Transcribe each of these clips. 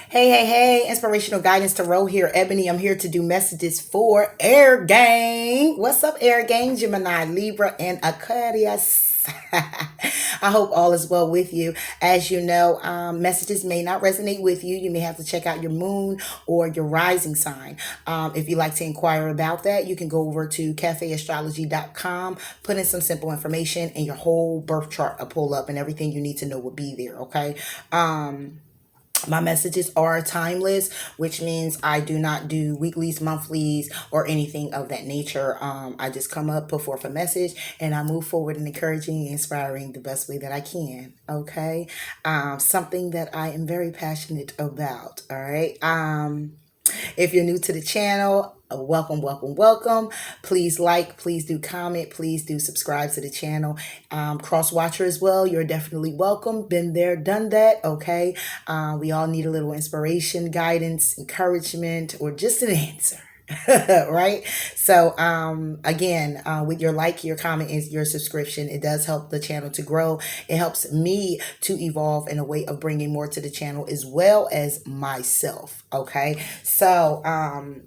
Hey, hey, hey, inspirational guidance tarot here. Ebony, I'm here to do messages for Air Gang. What's up, Air Gang? Gemini, Libra, and Aquarius. I hope all is well with you. As you know, messages may not resonate with you. You may have to check out your moon or your rising sign. If you'd like to inquire about that, you can go over to cafeastrology.com, put in some simple information, and your whole birth chart will pull up, and everything you need to know will be there, okay? My messages are timeless, which means I do not do weeklies, monthlies, or anything of that nature. I just come up, put forth a message, and I move forward in encouraging and inspiring the best way that I can. Okay. Something that I am very passionate about. All right. If you're new to the channel, welcome, welcome, welcome. Please like, please do comment, please do subscribe to the channel. Cross watcher as well, you're definitely welcome. Been there, done that, okay? We all need a little inspiration, guidance, encouragement, or just an answer. Right? So again, with your like, your comment, is your subscription, it does help the channel to grow. It helps me to evolve in a way of bringing more to the channel as well as myself. Okay, so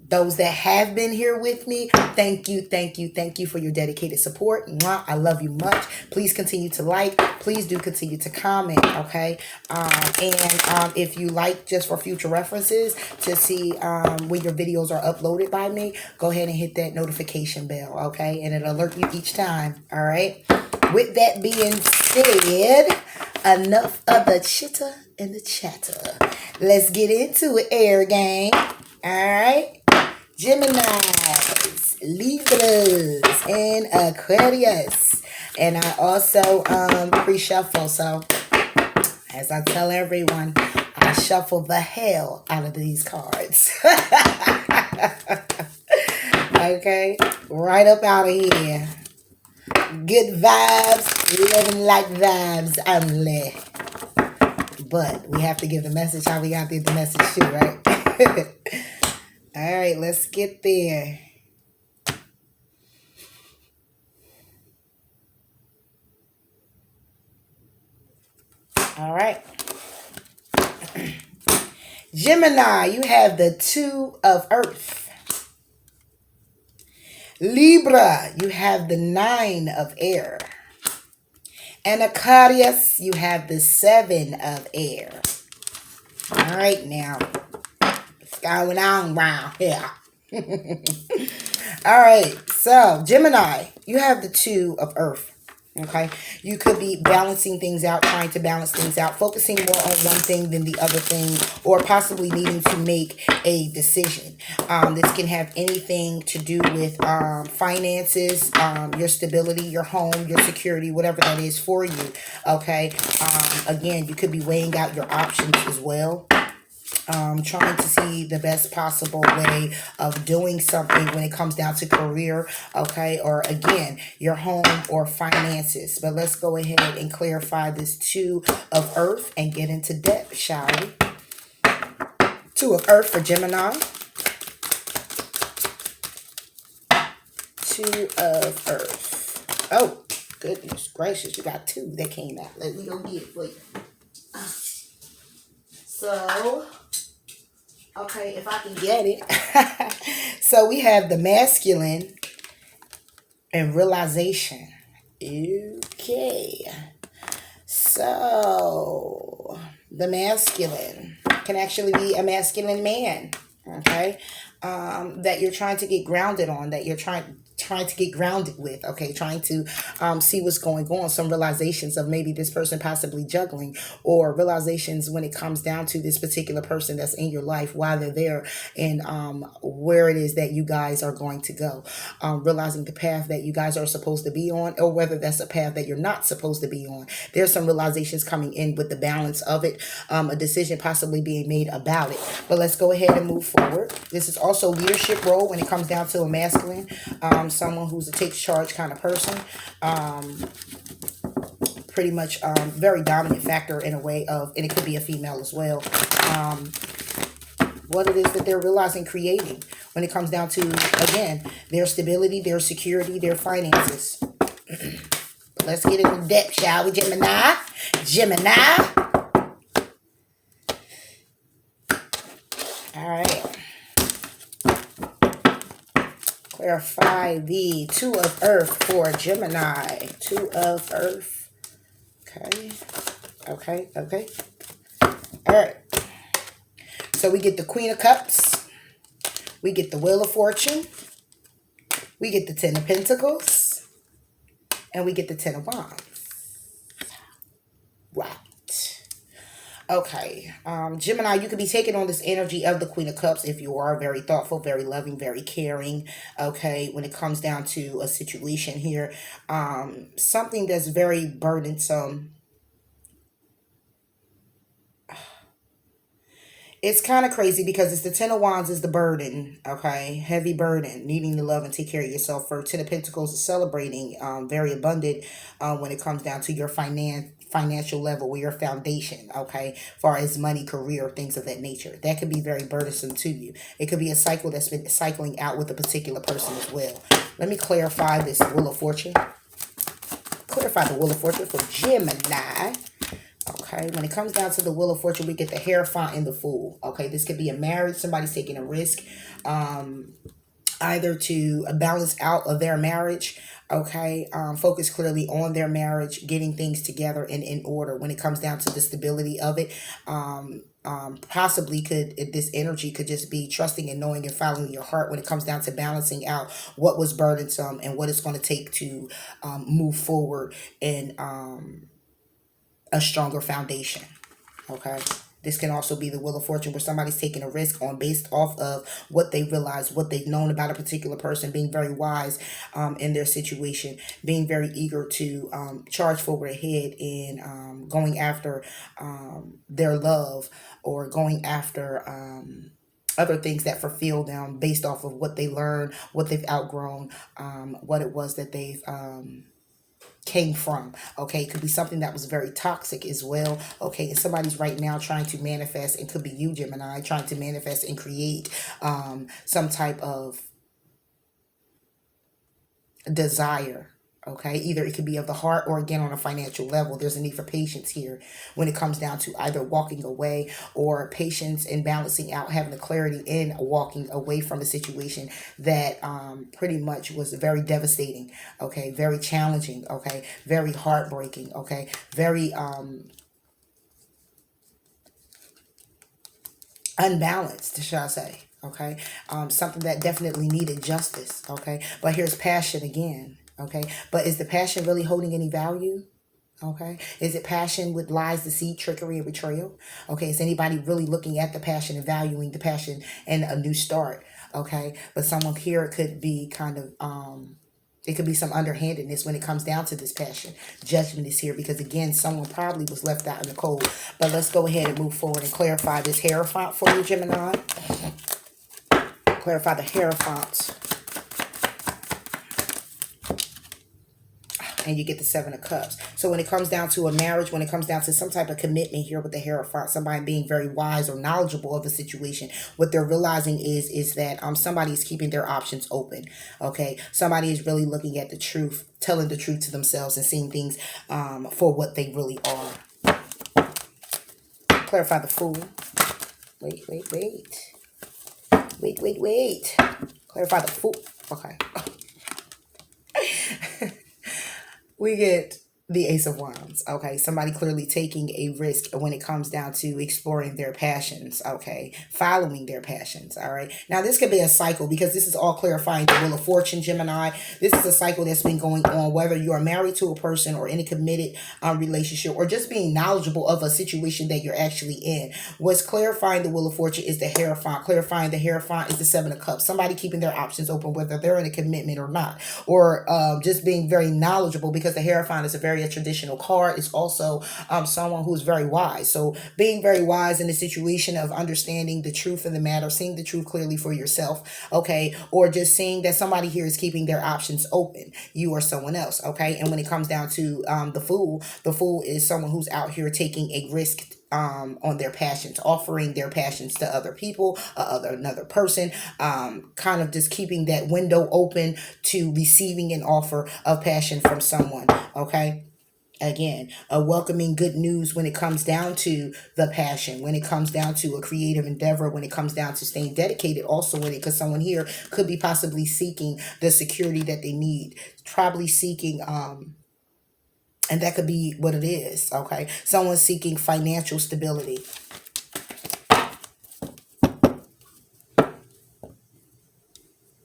those that have been here with me, thank you, thank you, thank you for your dedicated support. Mwah, I love you much. Please continue to like, please do continue to comment. Okay, and if you like, just for future references to see when your videos are uploaded by me, go ahead and hit that notification bell, okay? And it'll alert you each time, all right? With that being said, enough of the chitter and the chatter. Let's get into it, Air Gang, all right? Geminis, Libras, and Aquarius. And I also pre-shuffle, so as I tell everyone, I shuffle the hell out of these cards. Okay, right up out of here. Good vibes, living like vibes only. But we have to give the message how we got to give the message too, right? All right, let's get there. All right. Gemini, you have the 2 of Earth. Libra, you have the 9 of Air. And Aquarius, you have the 7 of Air. All right, now, what's going on around here? All right, so Gemini, you have the 2 of Earth. Okay, you could be balancing things out, trying to balance things out, focusing more on one thing than the other thing, or possibly needing to make a decision. This can have anything to do with finances, your stability, your home, your security, whatever that is for you. Okay, again, you could be weighing out your options as well. Trying to see the best possible way of doing something when it comes down to career, okay, or again, your home or finances. But let's go ahead and clarify this 2 of Earth and get into depth, shall we? 2 of Earth for Gemini. 2 of Earth. Oh, goodness gracious, you got 2 that came out. Let me go get it for you. So, okay, if I can get it. So we have the masculine and realization. Okay. So the masculine can actually be a masculine man. Okay. That you're trying to get grounded on, that you're trying to get grounded with, okay, trying to see what's going on, some realizations of maybe this person possibly juggling, or realizations when it comes down to this particular person that's in your life, why they're there, and where it is that you guys are going to go, realizing the path that you guys are supposed to be on, or whether that's a path that you're not supposed to be on. There's some realizations coming in with the balance of it, a decision possibly being made about it. But let's go ahead and move forward. This is also leadership role when it comes down to a masculine, someone who's a takes charge kind of person, pretty much very dominant factor in a way of, and it could be a female as well, what it is that they're realizing creating when it comes down to, again, their stability, their security, their finances. Let's get into depth, shall we, Gemini? Gemini. All right. Clarify the Two of Earth for Gemini. Two of Earth. Okay. Okay. Okay. All right. So we get the Queen of Cups. We get the Wheel of Fortune. We get the Ten of Pentacles. And we get the Ten of Wands. Right. Okay. Gemini, you could be taking on this energy of the Queen of Cups if you are very thoughtful, very loving, very caring. Okay. When it comes down to a situation here, something that's very burdensome. It's kind of crazy because it's the Ten of Wands is the burden, okay? Heavy burden, needing to love and take care of yourself. For Ten of Pentacles is celebrating, very abundant when it comes down to your financial level or your foundation, okay? Far as money, career, things of that nature. That could be very burdensome to you. It could be a cycle that's been cycling out with a particular person as well. Let me clarify this Wheel of Fortune. Clarify the Wheel of Fortune for Gemini. Okay, when it comes down to the Wheel of Fortune, we get the Hierophant and the Fool. Okay, this could be a marriage. Somebody's taking a risk either to balance out of their marriage. Okay, focus clearly on their marriage, getting things together and in order. When it comes down to the stability of it, possibly this energy could just be trusting and knowing and following your heart when it comes down to balancing out what was burdensome and what it's going to take to move forward and a stronger foundation. Okay, this can also be the Wheel of Fortune where somebody's taking a risk on based off of what they realize, what they've known about a particular person, being very wise in their situation, being very eager to charge forward ahead in going after their love or going after other things that fulfill them based off of what they learned, what they've outgrown, what it was that they've came from. Okay, it could be something that was very toxic as well. Okay, and somebody's right now trying to manifest, and could be you, Gemini, trying to manifest and create some type of desire. Okay, either it could be of the heart or again on a financial level. There's a need for patience here when it comes down to either walking away or patience and balancing out, having the clarity in walking away from a situation that pretty much was very devastating. Okay, very challenging. Okay, very heartbreaking. Okay, very unbalanced, shall I say. Okay, something that definitely needed justice. Okay, but here's passion again. Okay, but is the passion really holding any value? Okay, is it passion with lies, deceit, trickery, and betrayal? Okay, is anybody really looking at the passion and valuing the passion and a new start? Okay, but someone here could be kind of it could be some underhandedness when it comes down to this passion. Judgment is here because, again, someone probably was left out in the cold. But let's go ahead and move forward and clarify this Hierophant for you, Gemini. Clarify the Hierophant. And you get the Seven of Cups. So when it comes down to a marriage, when it comes down to some type of commitment here with the Hierophant, somebody being very wise or knowledgeable of the situation, what they're realizing is that somebody is keeping their options open. Okay, somebody is really looking at the truth, telling the truth to themselves and seeing things for what they really are. Clarify the Fool. Wait. Clarify the Fool. Okay. We get the Ace of Wands. Okay, somebody clearly taking a risk when it comes down to exploring their passions. Okay, following their passions. All right, now this could be a cycle because this is all clarifying the Wheel of Fortune, Gemini. This is a cycle that's been going on, whether you are married to a person or in a committed relationship, or just being knowledgeable of a situation that you're actually in. What's clarifying the Wheel of Fortune is the Hierophant. Clarifying the Hierophant is the Seven of Cups. Somebody keeping their options open, whether they're in a commitment or not, or just being very knowledgeable, because the Hierophant is a traditional card. Is also someone who's very wise. So being very wise in the situation of understanding the truth of the matter, seeing the truth clearly for yourself, okay, or just seeing that somebody here is keeping their options open, you or someone else, okay. And when it comes down to the Fool is someone who's out here taking a risk on their passions, offering their passions to other people, another person, kind of just keeping that window open to receiving an offer of passion from someone, okay. Again, a welcoming good news when it comes down to the passion, when it comes down to a creative endeavor, when it comes down to staying dedicated also with it, because someone here could be possibly seeking the security that they need, probably seeking and that could be what it is. Okay, someone seeking financial stability.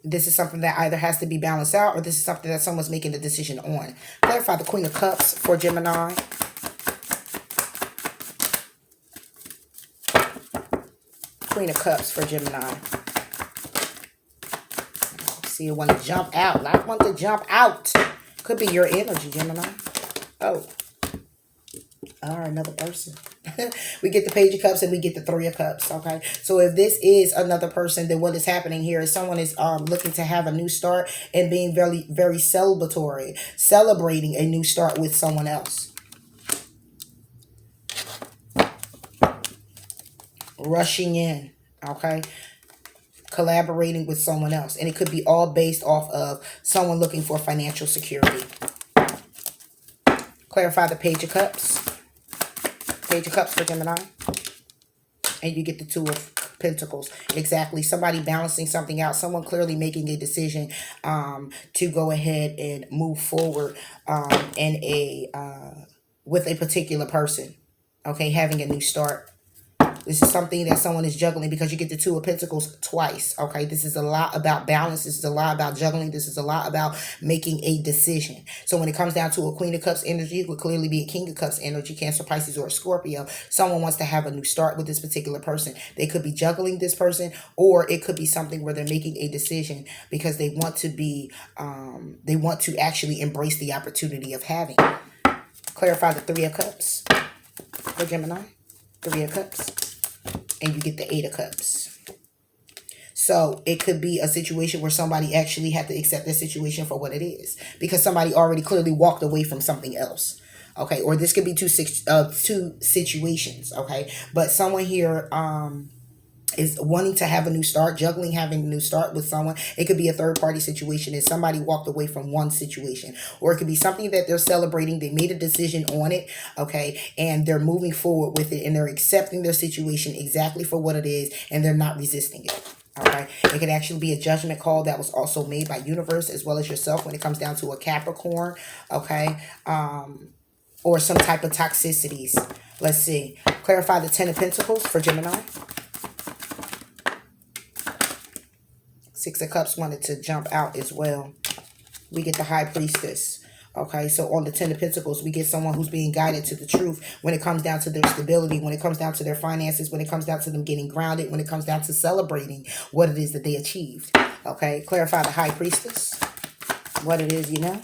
This is something that either has to be balanced out, or this is something that someone's making a decision on. Clarify the Queen of Cups for Gemini. Queen of Cups for Gemini. See, it want to jump out. I want to jump out. Could be your energy, Gemini. Oh. All right, another person. We get the Page of Cups and we get the Three of Cups. Okay, so if this is another person, then what is happening here is someone is looking to have a new start and being very, very celebratory, celebrating a new start with someone else. Rushing in. Okay, collaborating with someone else, and it could be all based off of someone looking for financial security. Clarify the Page of Cups. Page of Cups for Gemini. And you get the Two of Pentacles. Exactly. Somebody balancing something out. Someone clearly making a decision to go ahead and move forward with a particular person. Okay, having a new start. This is something that someone is juggling, because you get the Two of Pentacles twice. Okay, this is a lot about balance. This is a lot about juggling. This is a lot about making a decision. So when it comes down to a Queen of Cups energy, it would clearly be a King of Cups energy, Cancer, Pisces, or a Scorpio. Someone wants to have a new start with this particular person. They could be juggling this person, or it could be something where they're making a decision because they want to be, they want to actually embrace the opportunity of having. Clarify the Three of Cups for Gemini. Three of Cups. And you get the Eight of Cups. So it could be a situation where somebody actually had to accept their situation for what it is, because somebody already clearly walked away from something else. Okay, or this could be two situations. Okay, but someone here is wanting to have a new start, juggling having a new start with someone. It could be a third party situation, and somebody walked away from one situation, or it could be something that they're celebrating. They made a decision on it, okay, and they're moving forward with it, and they're accepting their situation exactly for what it is, and they're not resisting it. All right, it could actually be a judgment call that was also made by universe as well as yourself when it comes down to a Capricorn, okay, or some type of toxicities. Let's see. Clarify the Ten of Pentacles for Gemini. Six of Cups wanted to jump out as well. We get the High Priestess. Okay, so on the Ten of Pentacles, we get someone who's being guided to the truth when it comes down to their stability, when it comes down to their finances, when it comes down to them getting grounded, when it comes down to celebrating what it is that they achieved. Okay, clarify the High Priestess. What it is, you know.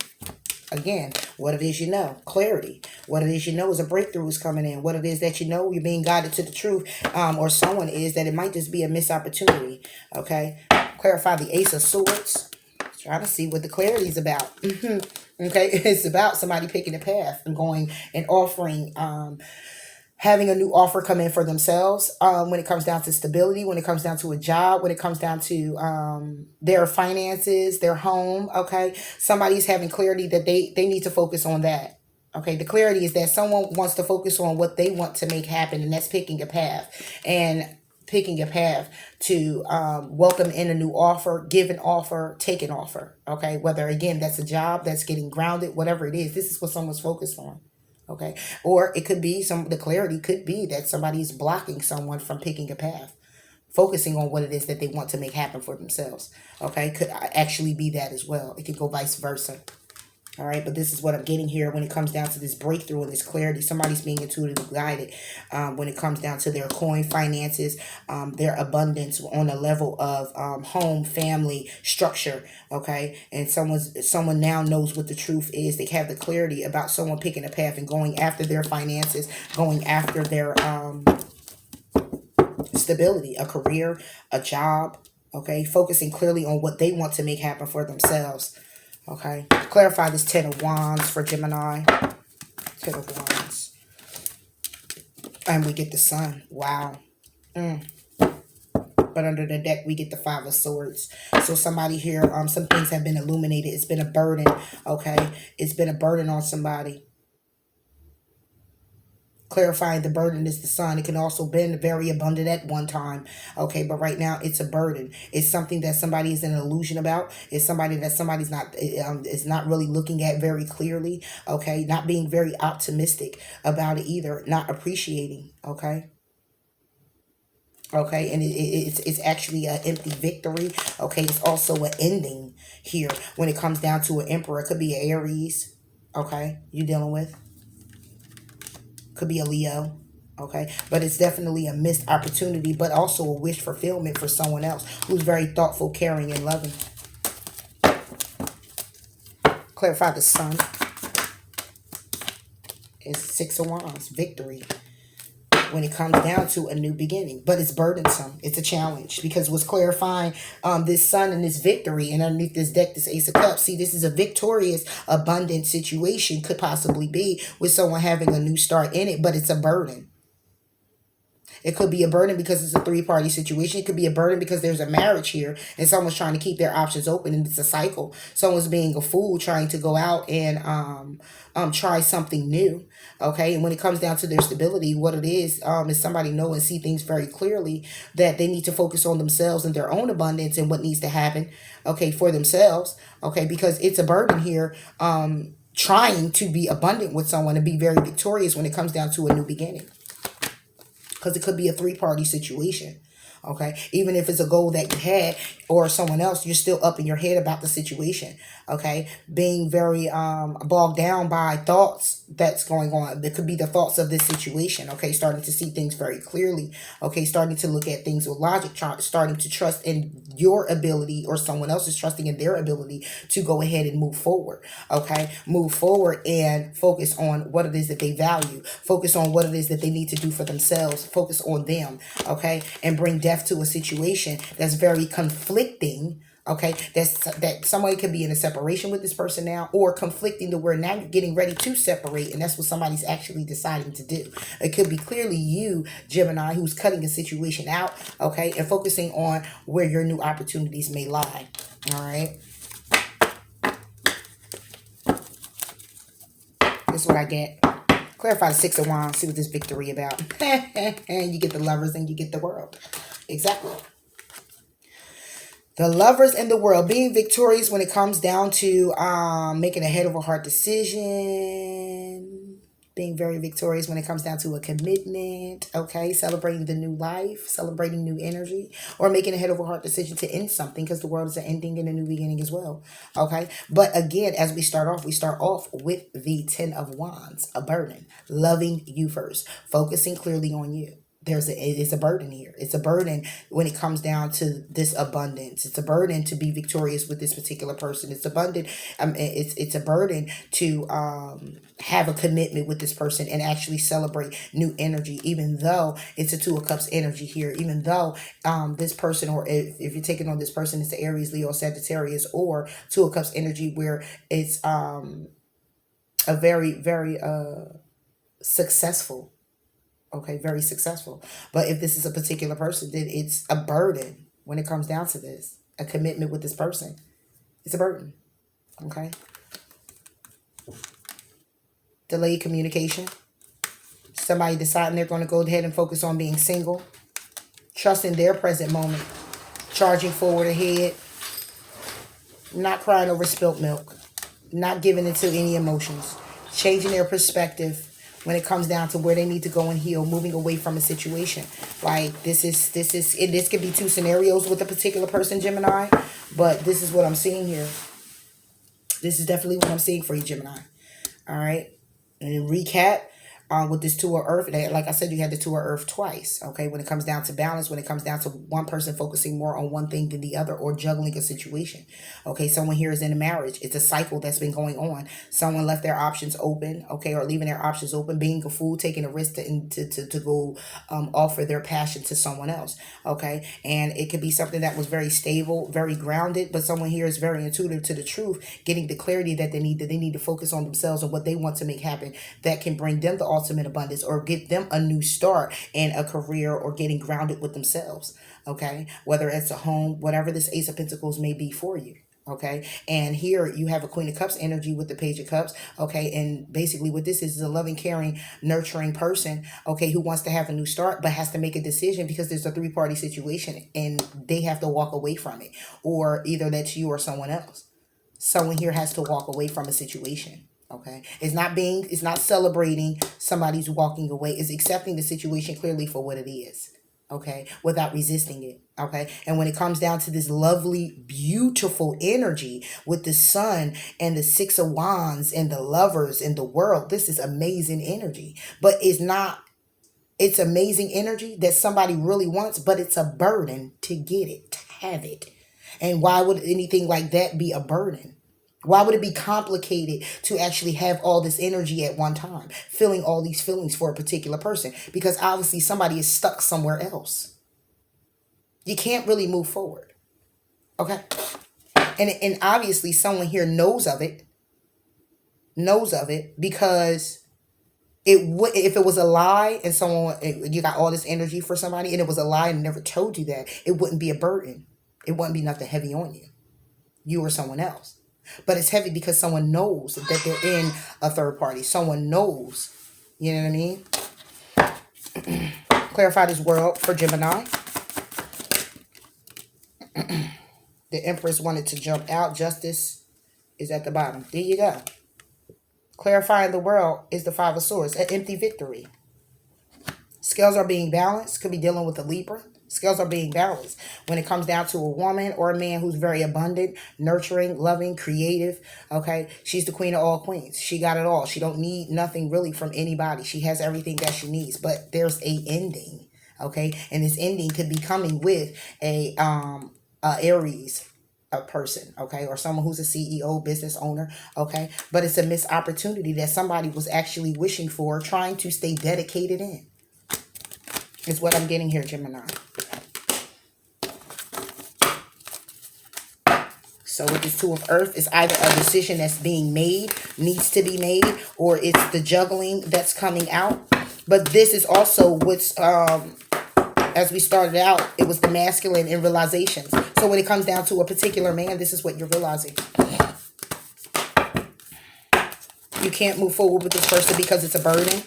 Again, what it is, you know. Clarity. What it is, you know, is a breakthrough is coming in. What it is that you know, you're being guided to the truth. Or someone is that it might just be a missed opportunity. Okay. Clarify the Ace of Swords. Trying to see what the clarity is about. Okay. It's about somebody picking a path and going and offering, having a new offer come in for themselves when it comes down to stability, when it comes down to a job, when it comes down to their finances, their home, okay? Somebody's having clarity that they need to focus on that, okay? The clarity is that someone wants to focus on what they want to make happen, and that's picking a path. And picking a path to welcome in a new offer, give an offer, take an offer, okay? Whether, again, that's a job, that's getting grounded, whatever it is, this is what someone's focused on. Okay, or it could be the clarity could be that somebody is blocking someone from picking a path, focusing on what it is that they want to make happen for themselves. Okay, could actually be that as well. It could go vice versa. All right, but this is what I'm getting here when it comes down to this breakthrough and this clarity. Somebody's being intuitively guided when it comes down to their coin, finances, their abundance on a level of home, family, structure. Okay, and someone now knows what the truth is. They have the clarity about someone picking a path and going after their finances, going after their stability, a career, a job. Okay, focusing clearly on what they want to make happen for themselves. Okay, clarify this Ten of Wands for Gemini. Ten of Wands. And we get the Sun. Wow. But under the deck, we get the Five of Swords. So somebody here, some things have been illuminated. It's been a burden, okay? It's been a burden on somebody. Clarifying the burden is the sun. It can also been very abundant at one time. Okay, but right now it's a burden. It's something that somebody is in an illusion about. It's somebody that somebody's not is not really looking at very clearly. Okay, not being very optimistic about it either. Not appreciating. Okay. Okay, and it's actually an empty victory. Okay, it's also an ending here when it comes down to an emperor. It could be an Aries. Okay, you dealing with. Could be a Leo. Okay, but it's definitely a missed opportunity, but also a wish fulfillment for someone else who's very thoughtful, caring, and loving. Clarify the sun. It's Six of Wands, victory. When it comes down to a new beginning, but it's burdensome. It's a challenge because what's clarifying this sun and this victory, and underneath this deck, this Ace of Cups. See, this is a victorious, abundant situation, could possibly be with someone having a new start in it, but it's a burden. It could be a burden because it's a three-party situation. It could be a burden because there's a marriage here and someone's trying to keep their options open, and it's a cycle. Someone's being a fool trying to go out and try something new. Okay, and when it comes down to their stability, what it is somebody know and see things very clearly, that they need to focus on themselves and their own abundance and what needs to happen, okay, for themselves. Okay, because it's a burden here trying to be abundant with someone and be very victorious when it comes down to a new beginning. Because it could be a three-party situation. Okay, even if it's a goal that you had or someone else, you're still up in your head about the situation. Okay, being very bogged down by thoughts that's going on. It could be the thoughts of this situation. Okay, starting to see things very clearly. Okay, starting to look at things with logic, starting to trust in your ability, or someone else is trusting in their ability to go ahead and move forward. Okay, move forward and focus on what it is that they value. Focus on what it is that they need to do for themselves. Focus on them. Okay, and bring death to a situation that's very conflicting. Okay, that somebody could be in a separation with this person now, or conflicting to where now you're getting ready to separate, and that's what somebody's actually deciding to do. It could be clearly you, Gemini, who's cutting a situation out, okay, and focusing on where your new opportunities may lie. All right, this is what I get. Clarify the Six of Wands. See what this victory about. And you get the Lovers and you get the World. Exactly. The Lovers and the World, being victorious when it comes down to making a head over heart decision, being very victorious when it comes down to a commitment, okay, celebrating the new life, celebrating new energy, or making a head over heart decision to end something, because the world is an ending and a new beginning as well, okay. But again, as we start off with the Ten of Wands, a burden, loving you first, focusing clearly on you. It's a burden here. It's a burden when it comes down to this abundance. It's a burden to be victorious with this particular person. It's abundant. It's a burden to have a commitment with this person and actually celebrate new energy, even though it's a Two of Cups energy here, even though this person, or if you're taking on this person, it's the Aries, Leo, Sagittarius, or Two of Cups energy, where it's a very, very successful. Okay, very successful. But if this is a particular person, then it's a burden when it comes down to this. A commitment with this person. It's a burden. Okay. Delayed communication. Somebody deciding they're going to go ahead and focus on being single. Trusting their present moment. Charging forward ahead. Not crying over spilt milk. Not giving into any emotions. Changing their perspective when it comes down to where they need to go and heal, moving away from a situation. Like this could be two scenarios with a particular person, Gemini, but this is what I'm seeing here. This is definitely what I'm seeing for you, Gemini. All right. And in recap, with this Two of Earth, like I said, you had the Two of Earth twice, okay? When it comes down to balance, when it comes down to one person focusing more on one thing than the other, or juggling a situation, okay? Someone here is in a marriage. It's a cycle that's been going on. Someone left their options open, okay, or leaving their options open, being a fool, taking a risk to go offer their passion to someone else, okay? And it could be something that was very stable, very grounded, but someone here is very intuitive to the truth, getting the clarity that they need to focus on themselves and what they want to make happen that can bring them the ultimate abundance, or get them a new start in a career, or getting grounded with themselves, okay? Whether it's a home, whatever this Ace of Pentacles may be for you, Okay, and here you have a Queen of Cups energy with the Page of Cups. Okay, and basically what this is a loving, caring, nurturing person, okay, who wants to have a new start but has to make a decision because there's a three-party situation and they have to walk away from it, or either that's you or someone else. Someone here has to walk away from a situation. Okay, it's not celebrating somebody's walking away. It's accepting the situation clearly for what it is. Okay, without resisting it. Okay, and when it comes down to this lovely, beautiful energy with the sun and the Six of Wands and the lovers and the world, this is amazing energy. But it's amazing energy that somebody really wants, but it's a burden to get it, to have it. And why would anything like that be a burden? Why would it be complicated to actually have all this energy at one time, feeling all these feelings for a particular person? Because obviously somebody is stuck somewhere else. You can't really move forward. Okay? And obviously someone here knows of it. Because if it was a lie and you got all this energy for somebody and it was a lie and never told you that, it wouldn't be a burden. It wouldn't be nothing heavy on you or someone else. But it's heavy because someone knows that they're in a third party. Someone knows. You know what I mean? Clarify this world for Gemini. The Empress wanted to jump out. Justice is at the bottom. There you go. Clarifying the world is the Five of Swords. An empty victory. Scales are being balanced. Could be dealing with a Libra. Scales are being balanced when it comes down to a woman or a man who's very abundant, nurturing, loving, creative. Okay, she's the queen of all queens. She got it all. She don't need nothing really from anybody. She has everything that she needs. But there's a ending. Okay, and this ending could be coming with a Aries, a person, okay, or someone who's a CEO, business owner, okay, but it's a missed opportunity that somebody was actually wishing for, trying to stay dedicated in. Is what I'm getting here, Gemini. So with this Two of Earth, it's either a decision that's being made, needs to be made, or it's the juggling that's coming out. But this is also what's, as we started out, it was the masculine in realizations. So when it comes down to a particular man, this is what you're realizing. You can't move forward with this person because it's a burden.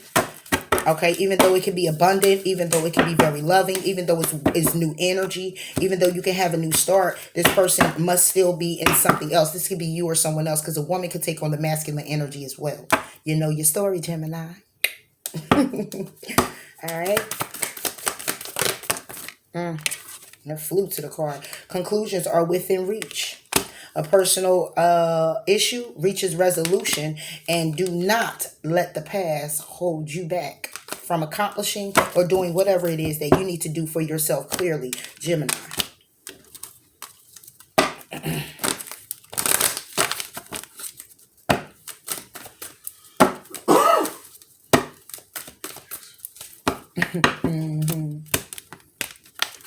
Okay, even though it can be abundant, even though it can be very loving, even though it's new energy, even though you can have a new start, this person must still be in something else. This could be you or someone else, because a woman could take on the masculine energy as well. You know your story, Gemini. All right. The flute to the card. Conclusions are within reach. A personal issue reaches resolution, and do not let the past hold you back from accomplishing or doing whatever it is that you need to do for yourself clearly, Gemini.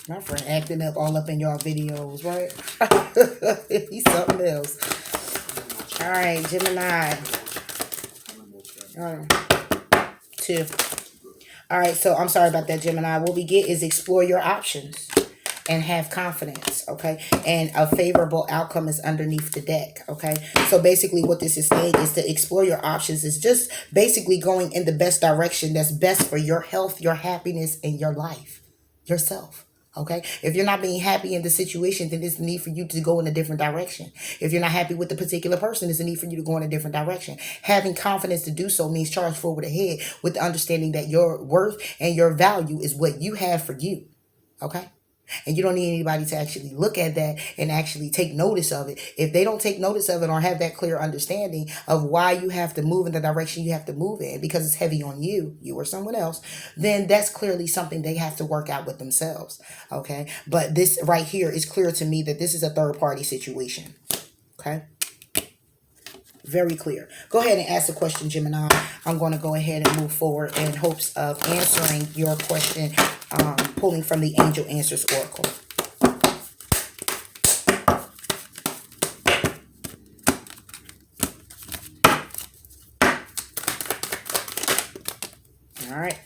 My friend acting up all up in y'all videos, right? He's something else. All right, Gemini. 2. All right, so I'm sorry about that, Gemini. What we get is explore your options and have confidence, okay? And a favorable outcome is underneath the deck, okay? So basically what this is saying is to explore your options is just basically going in the best direction that's best for your health, your happiness, and your life, yourself. Okay, if you're not being happy in the situation, then there's a need for you to go in a different direction. If you're not happy with the particular person, there's a need for you to go in a different direction. Having confidence to do so means charge forward ahead with the understanding that your worth and your value is what you have for you. Okay? And you don't need anybody to actually look at that and actually take notice of it. If they don't take notice of it or have that clear understanding of why you have to move in the direction you have to move in because it's heavy on you or someone else, then that's clearly something they have to work out with themselves. Okay. But this right here is clear to me that this is a third party situation. Okay. Very clear. Go ahead and ask the question, Gemini. I'm going to go ahead and move forward in hopes of answering your question, pulling from the Angel Answers Oracle. All right.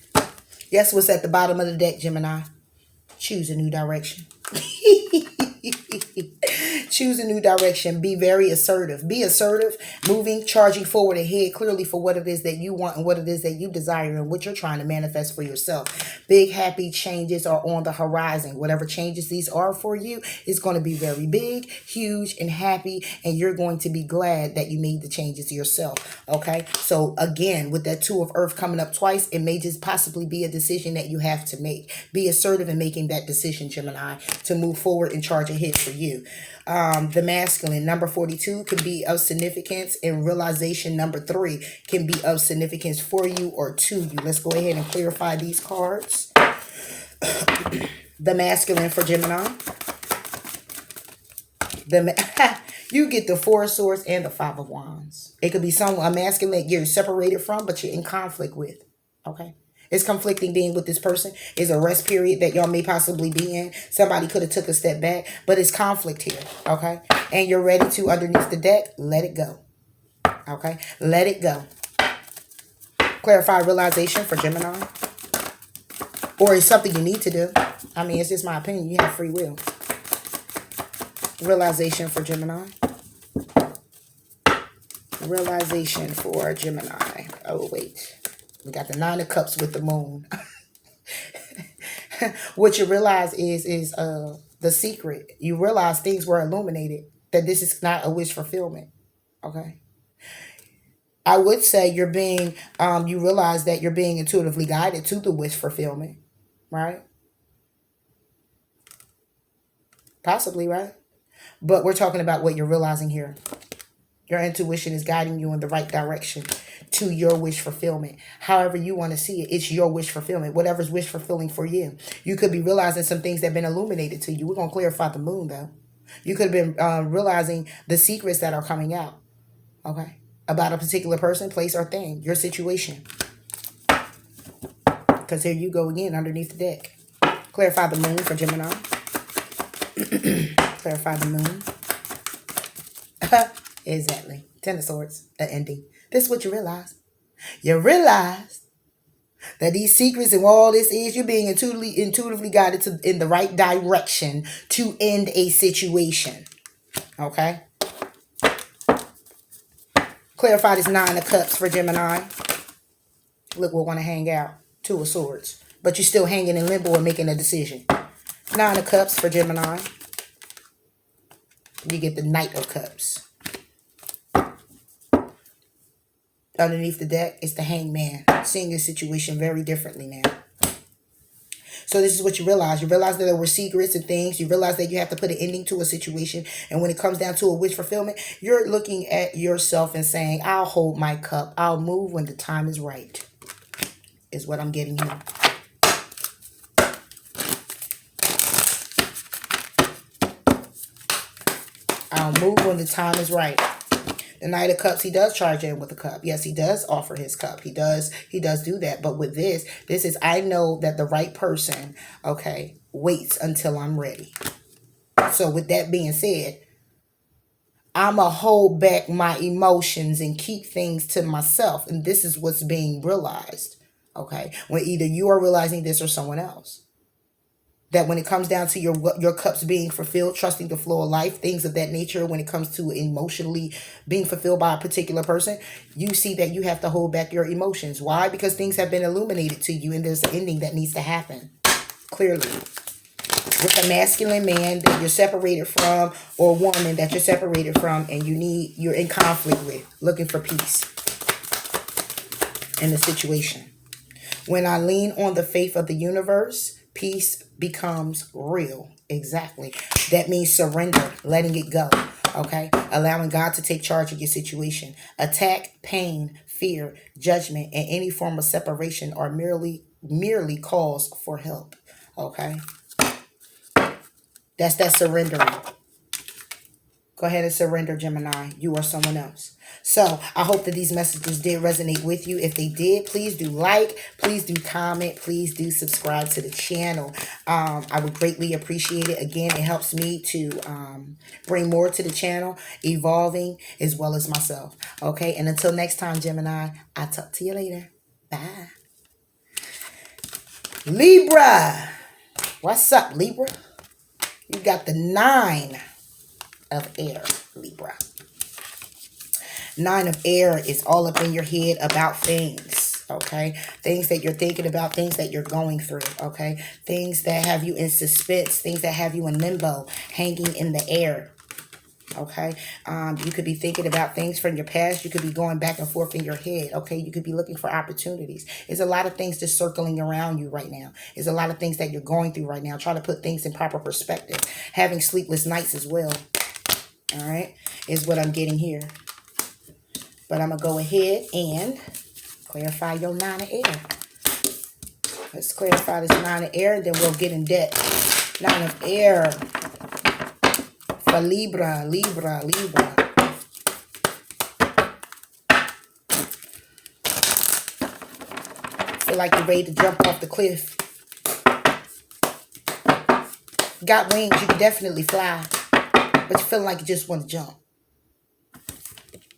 Guess what's at the bottom of the deck, Gemini? Choose a new direction. Choose a new direction. Be very assertive. Be assertive, moving, charging forward ahead clearly for what it is that you want and what it is that you desire and what you're trying to manifest for yourself. Big, happy changes are on the horizon. Whatever changes these are for you is going to be very big, huge, and happy, and you're going to be glad that you made the changes yourself. Okay? So again, with that Two of Earth coming up twice, it may just possibly be a decision that you have to make. Be assertive in making that decision, Gemini, to move forward and charge ahead for you. The masculine, number 42, can be of significance, and realization, number 3, can be of significance for you or to you. Let's go ahead and clarify these cards. The masculine for Gemini. You get the Four of Swords and the Five of Wands. It could be someone, a masculine that you're separated from, but you're in conflict with. Okay? It's conflicting being with this person. It's a rest period that y'all may possibly be in. Somebody could have took a step back, but it's conflict here. Okay? And you're ready to, underneath the deck, let it go. Okay? Let it go. Clarify realization for Gemini. Or it's something you need to do. I mean, it's just my opinion. You have free will. Realization for Gemini. Realization for Gemini. Oh, wait. We got the Nine of Cups with the Moon. What you realize is the secret. You realize things were illuminated. That this is not a wish fulfillment. Okay. I would say you're being, you realize that you're being intuitively guided to the wish fulfillment. Right? Possibly, right? But we're talking about what you're realizing here. Your intuition is guiding you in the right direction to your wish fulfillment. However you want to see it, it's your wish fulfillment. Whatever's wish fulfilling for you. You could be realizing some things that have been illuminated to you. We're going to clarify the moon, though. You could have been realizing the secrets that are coming out. Okay? About a particular person, place, or thing. Your situation. Because here you go again underneath the deck. Clarify the moon for Gemini. Clarify the moon. Exactly. Ten of Swords. An ending. This is what you realize. You realize that these secrets and all this is, you're being intuitively guided in the right direction to end a situation. Okay? Clarify this Nine of Cups for Gemini. Look, we're going to hang out. Two of Swords. But you're still hanging in limbo and making a decision. Nine of Cups for Gemini. You get the Knight of Cups. Underneath the deck is the Hangman. Seeing this situation very differently now. So this is what you realize. You realize that there were secrets and things. You realize that you have to put an ending to a situation. And when it comes down to a wish fulfillment, you're looking at yourself and saying, I'll hold my cup. I'll move when the time is right. Is what I'm getting here. I'll move when the time is right. The Knight of Cups, he does charge in with a cup. Yes, he does offer his cup. He does do that. But with this is, I know that the right person, okay, waits until I'm ready. So with that being said, I'm going to hold back my emotions and keep things to myself. And this is what's being realized, okay, when either you are realizing this or someone else. That when it comes down to your cups being fulfilled, trusting the flow of life, things of that nature, when it comes to emotionally being fulfilled by a particular person, you see that you have to hold back your emotions. Why? Because things have been illuminated to you and there's an ending that needs to happen. Clearly. With a masculine man that you're separated from, or woman that you're separated from, and you're in conflict with, looking for peace in the situation. When I lean on the faith of the universe, peace becomes real. Exactly. That means surrender, letting it go. Okay? Allowing God to take charge of your situation. Attack, pain, fear, judgment, and any form of separation are merely calls for help. Okay? That's that surrendering. Go ahead and surrender, Gemini. You are someone else. So I hope that these messages did resonate with you. If they did, please do like, please do comment, please do subscribe to the channel. I would greatly appreciate it. Again, it helps me to bring more to the channel, evolving as well as myself. Okay, and until next time, Gemini, I'll talk to you later. Bye. Libra. What's up, Libra? You got the 9 of air, Libra. Nine of air is all up in your head about things, okay? Things that you're thinking about, things that you're going through, okay? Things that have you in suspense, things that have you in limbo, hanging in the air, okay? You could be thinking about things from your past. You could be going back and forth in your head, okay? You could be looking for opportunities. There's a lot of things just circling around you right now. There's a lot of things that you're going through right now. Try to put things in proper perspective. Having sleepless nights as well, all right, is what I'm getting here. But I'm going to go ahead and clarify your nine of air. Let's clarify this nine of air, then we'll get in depth. Nine of air for Libra, Libra, Libra. Feel like you're ready to jump off the cliff. Got wings, you can definitely fly. But you feel like you just want to jump.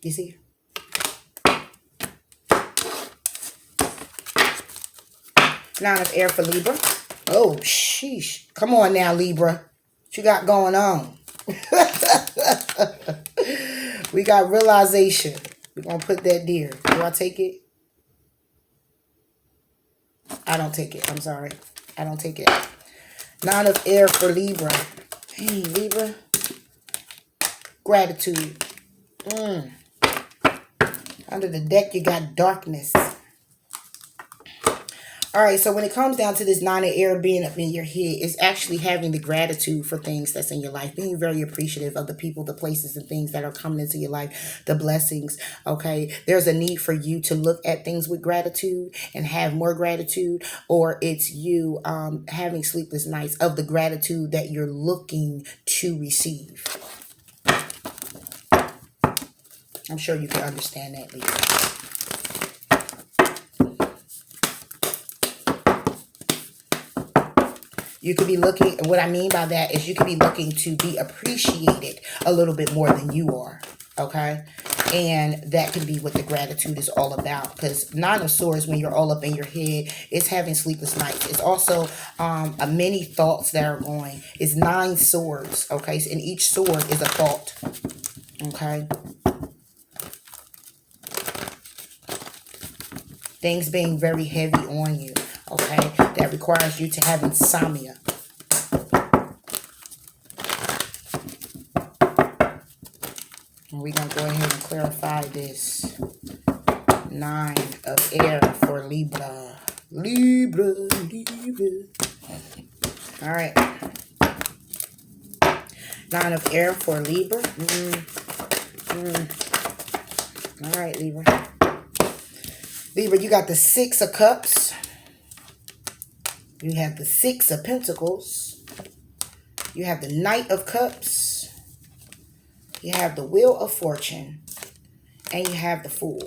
You see? Nine of air for Libra. Oh, sheesh. Come on now, Libra. What you got going on? We got realization. We're going to put that there. Do I take it? I don't take it. I'm sorry. I don't take it. Nine of air for Libra. Hey, Libra. Gratitude. Under the deck, you got darkness. All right, so when it comes down to this nine of air being up in your head, it's actually having the gratitude for things that's in your life, being very appreciative of the people, the places, and things that are coming into your life, the blessings, okay? There's a need for you to look at things with gratitude and have more gratitude, or it's you having sleepless nights of the gratitude that you're looking to receive. I'm sure you can understand that, Lisa. You could be looking, what I mean by that is you could be looking to be appreciated a little bit more than you are, okay? And that can be what the gratitude is all about. Because Nine of Swords, when you're all up in your head, it's having sleepless nights. It's also many thoughts that are going. It's 9 swords, okay? And each sword is a thought, okay? Things being very heavy on you, okay? That requires you to have insomnia. And we're going to go ahead and clarify this. 9 of air for Libra. Libra, Libra. All right. 9 of air for Libra. All right, Libra. Libra, you got the 6 of Cups. You have the 6 of Pentacles. You have the Knight of Cups. You have the Wheel of Fortune. And you have the Fool.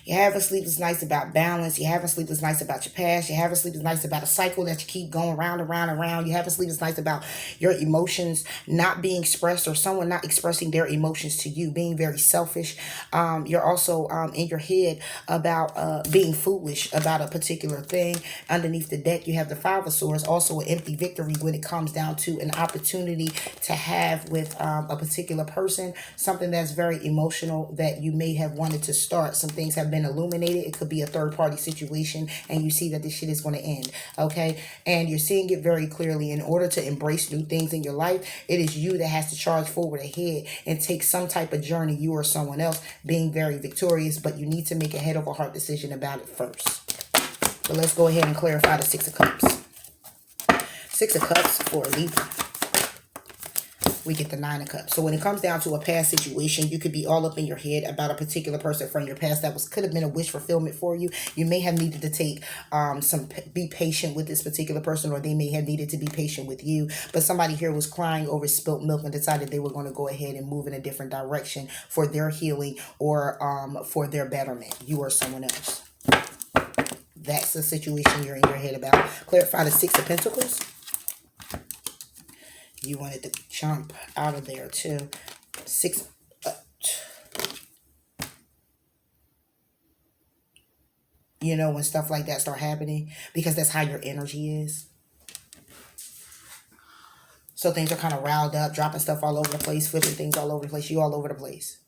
You're having sleepless nights about balance. You're having sleepless nights about your past. You're having sleepless nights about a cycle that you keep going round and round and round. You're having sleepless nights about your emotions not being expressed or someone not expressing their emotions to you, being very selfish. You're also in your head about being foolish about a particular thing. Underneath the deck, you have the 5 of Swords, also an empty victory when it comes down to an opportunity to have with a particular person, something that's very emotional that you may have wanted to start. Some things have been illuminated. It could be a third-party situation, and you see that this shit is going to end, okay? And you're seeing it very clearly. In order to embrace new things in your life, it is you that has to charge forward ahead and take some type of journey, you or someone else, being very victorious, but you need to make a head over heart decision about it first. So let's go ahead and clarify the 6 of Cups. 6 of Cups for Libra. We get the 9 of Cups. So when it comes down to a past situation, you could be all up in your head about a particular person from your past that could have been a wish fulfillment for you. You may have needed to take be patient with this particular person, or they may have needed to be patient with you. But somebody here was crying over spilt milk and decided they were going to go ahead and move in a different direction for their healing or for their betterment. You or someone else. That's the situation you're in your head about. Clarify the 6 of Pentacles. You wanted to jump out of there too. 6. You know, when stuff like that start happening, because that's how your energy is. So things are kind of riled up, dropping stuff all over the place, flipping things all over the place. You all over the place.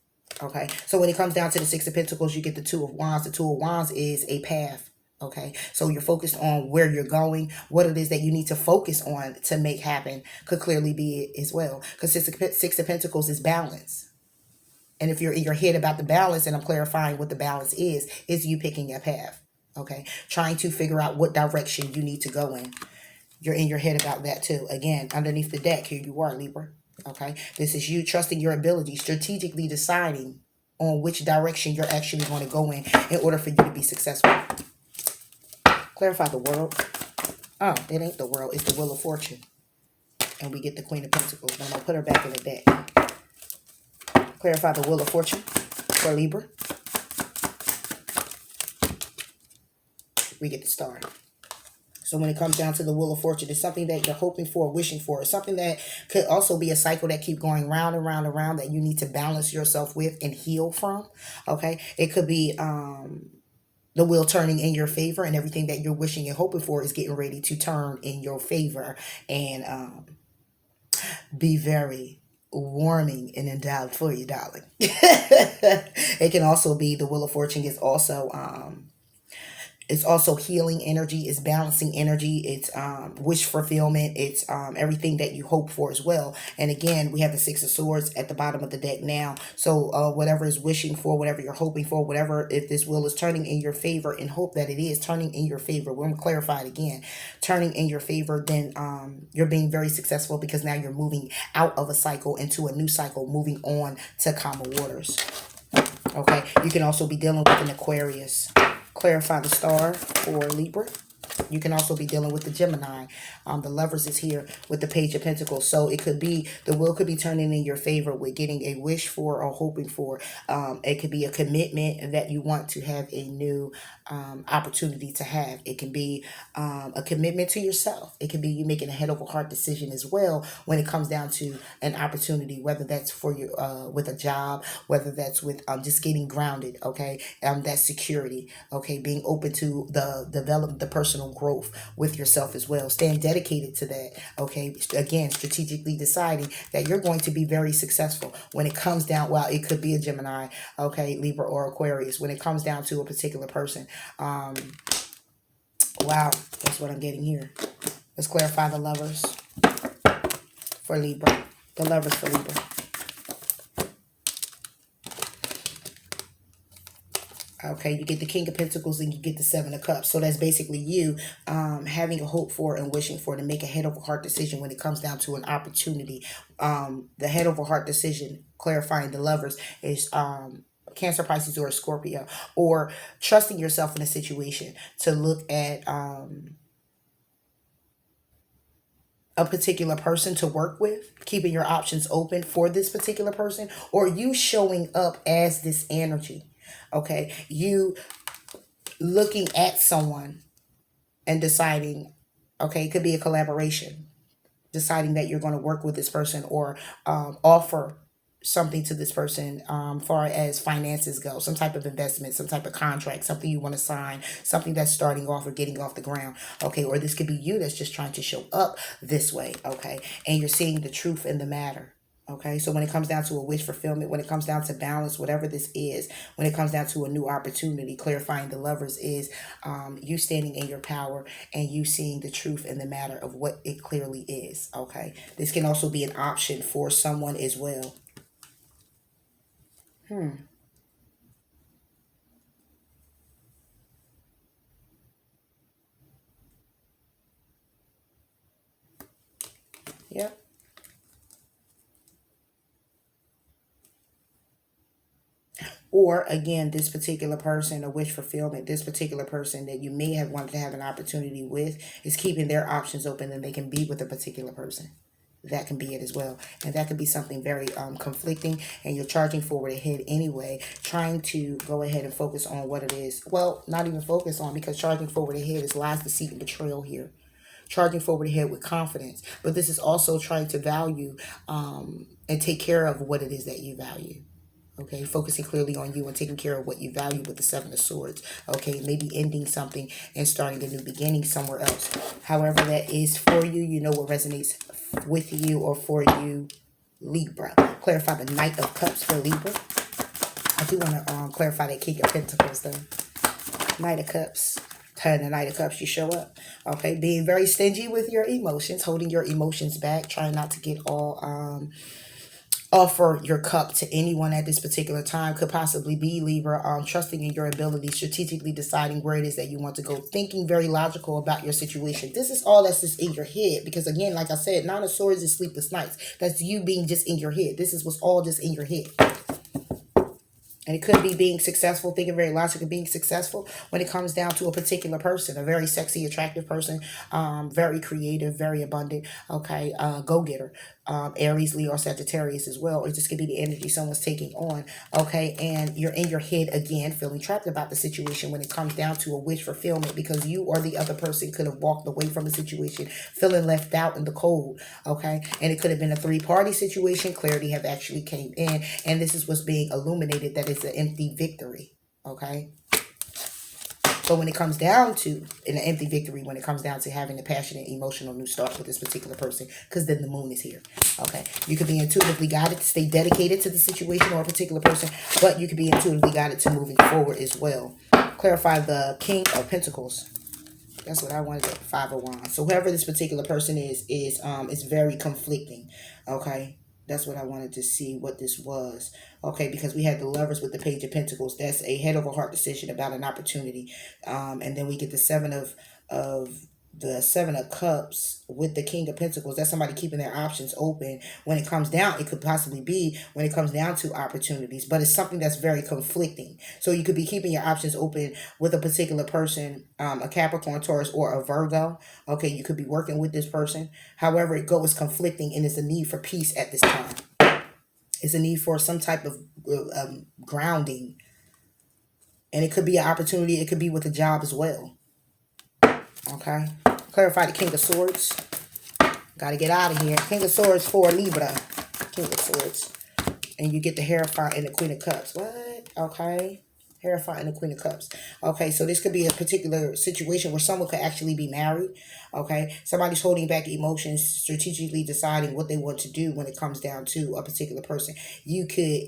Okay. So when it comes down to the Six of Pentacles, you get the Two of Wands. The Two of Wands is a path. Okay. So you're focused on where you're going. What it is that you need to focus on to make happen could clearly be it as well. Because Six of Pentacles is balance. And if you're in your head about the balance, and I'm clarifying what the balance is you picking a path. Okay. Trying to figure out what direction you need to go in. You're in your head about that too. Again, underneath the deck, here you are, Libra. Okay. This is you trusting your ability, strategically deciding on which direction you're actually going to go in order for you to be successful. Clarify the world. Oh, it ain't the world. It's the Wheel of Fortune. And we get the Queen of Pentacles. I'm going to put her back in the deck. Clarify the Wheel of Fortune for Libra. We get the Star. So when it comes down to the Wheel of Fortune, it's something that you're hoping for, wishing for. It's something that could also be a cycle that keep going round and round and round that you need to balance yourself with and heal from. Okay. It could be the wheel turning in your favor, and everything that you're wishing and hoping for is getting ready to turn in your favor and be very warming and endowed for you, darling. It can also be the Wheel of Fortune is also it's also healing energy. It's balancing energy. It's wish fulfillment. It's everything that you hope for as well. And again, we have the Six of Swords at the bottom of the deck now. So whatever is wishing for, whatever you're hoping for, whatever, if this wheel is turning in your favor, and hope that it is turning in your favor. We're going to clarify it again. Turning in your favor, then you're being very successful because now you're moving out of a cycle into a new cycle, moving on to calmer waters. Okay. You can also be dealing with an Aquarius. Clarify the Star for Libra. You can also be dealing with the Gemini. The Lovers is here with the Page of Pentacles. So it could be, the wheel could be turning in your favor with getting a wish for or hoping for. It could be a commitment that you want to have a new opportunity to have. It can be a commitment to yourself. It can be you making a head over heart decision as well when it comes down to an opportunity, whether that's for you with a job, whether that's with just getting grounded, okay? That's security, okay? Being open to the personal growth with yourself as well. Staying dedicated to that, okay? Again, strategically deciding that you're going to be very successful when it comes down, well, it could be a Gemini, okay, Libra or Aquarius, when it comes down to a particular person. Wow, that's what I'm getting here. Let's clarify the Lovers for Libra. The Lovers for Libra. Okay, you get the King of Pentacles and you get the Seven of Cups. So that's basically you having a hope for and wishing for to make a head over heart decision when it comes down to an opportunity. The head over heart decision, clarifying the Lovers, is Cancer, Pisces, or a Scorpio. Or trusting yourself in a situation to look at a particular person to work with, keeping your options open for this particular person, or you showing up as this energy. Okay, you looking at someone and deciding, okay, it could be a collaboration, deciding that you're going to work with this person or offer something to this person far as finances go, some type of investment, some type of contract, something you want to sign, something that's starting off or getting off the ground, okay? Or this could be you that's just trying to show up this way, okay? And you're seeing the truth in the matter. Okay, so when it comes down to a wish fulfillment, when it comes down to balance, whatever this is, when it comes down to a new opportunity, clarifying the Lovers is you standing in your power and you seeing the truth in the matter of what it clearly is. Okay, this can also be an option for someone as well. Yep. Or again, this particular person, a wish fulfillment, this particular person that you may have wanted to have an opportunity with is keeping their options open and they can be with a particular person. That can be it as well. And that could be something very conflicting, and you're charging forward ahead anyway, trying to go ahead and focus on what it is. Well, not even focus on, because charging forward ahead is lies, deceit, and betrayal here. Charging forward ahead with confidence. But this is also trying to value and take care of what it is that you value. Okay, focusing clearly on you and taking care of what you value with the Seven of Swords. Okay, maybe ending something and starting a new beginning somewhere else. However that is for you, you know what resonates with you or for you, Libra. Clarify the Knight of Cups for Libra. I do want to clarify that King of Pentacles though. Knight of Cups. Turn the Knight of Cups, you show up. Okay, being very stingy with your emotions, holding your emotions back, trying not to get all offer your cup to anyone at this particular time. Could possibly be Libra. Trusting in your ability, strategically deciding where it is that you want to go, thinking very logical about your situation. This is all that's just in your head, because again, like I said, Nine of Swords is sleepless nights. That's you being just in your head. This is what's all just in your head. And it could be being successful, thinking very logically, being successful when it comes down to a particular person, a very sexy, attractive person, very creative, very abundant, okay, go-getter, Aries, Leo, or Sagittarius as well. Or this could be the energy someone's taking on, okay, and you're in your head again, feeling trapped about the situation when it comes down to a wish fulfillment, because you or the other person could have walked away from the situation, feeling left out in the cold, okay, and it could have been a three-party situation. Clarity have actually came in, and this is what's being illuminated, that it's an empty victory, okay. So when it comes down to an empty victory, when it comes down to having a passionate, emotional new start with this particular person, because then the moon is here, okay. You could be intuitively guided to stay dedicated to the situation or a particular person, but you could be intuitively guided to moving forward as well. Clarify the King of Pentacles. That's what I wanted, 5 of Wands. So whoever this particular person is very conflicting, okay. That's what I wanted to see what this was. Okay, because we had the Lovers with the Page of Pentacles. That's a head over heart decision about an opportunity. And then we get the Seven of Cups with the King of Pentacles. That's somebody keeping their options open. When it comes down, it could possibly be when it comes down to opportunities, but it's something that's very conflicting. So you could be keeping your options open with a particular person, a Capricorn, Taurus, or a Virgo. Okay, you could be working with this person. However it goes, conflicting, and it's a need for peace at this time. It's a need for some type of grounding. And it could be an opportunity. It could be with a job as well. Okay. Clarify the King of Swords. Got to get out of here. King of Swords for Libra. King of Swords. And you get the Hierophant and the Queen of Cups. What? Okay. Hierophant and the Queen of Cups. Okay, so this could be a particular situation where someone could actually be married. Okay. Somebody's holding back emotions, strategically deciding what they want to do when it comes down to a particular person. You could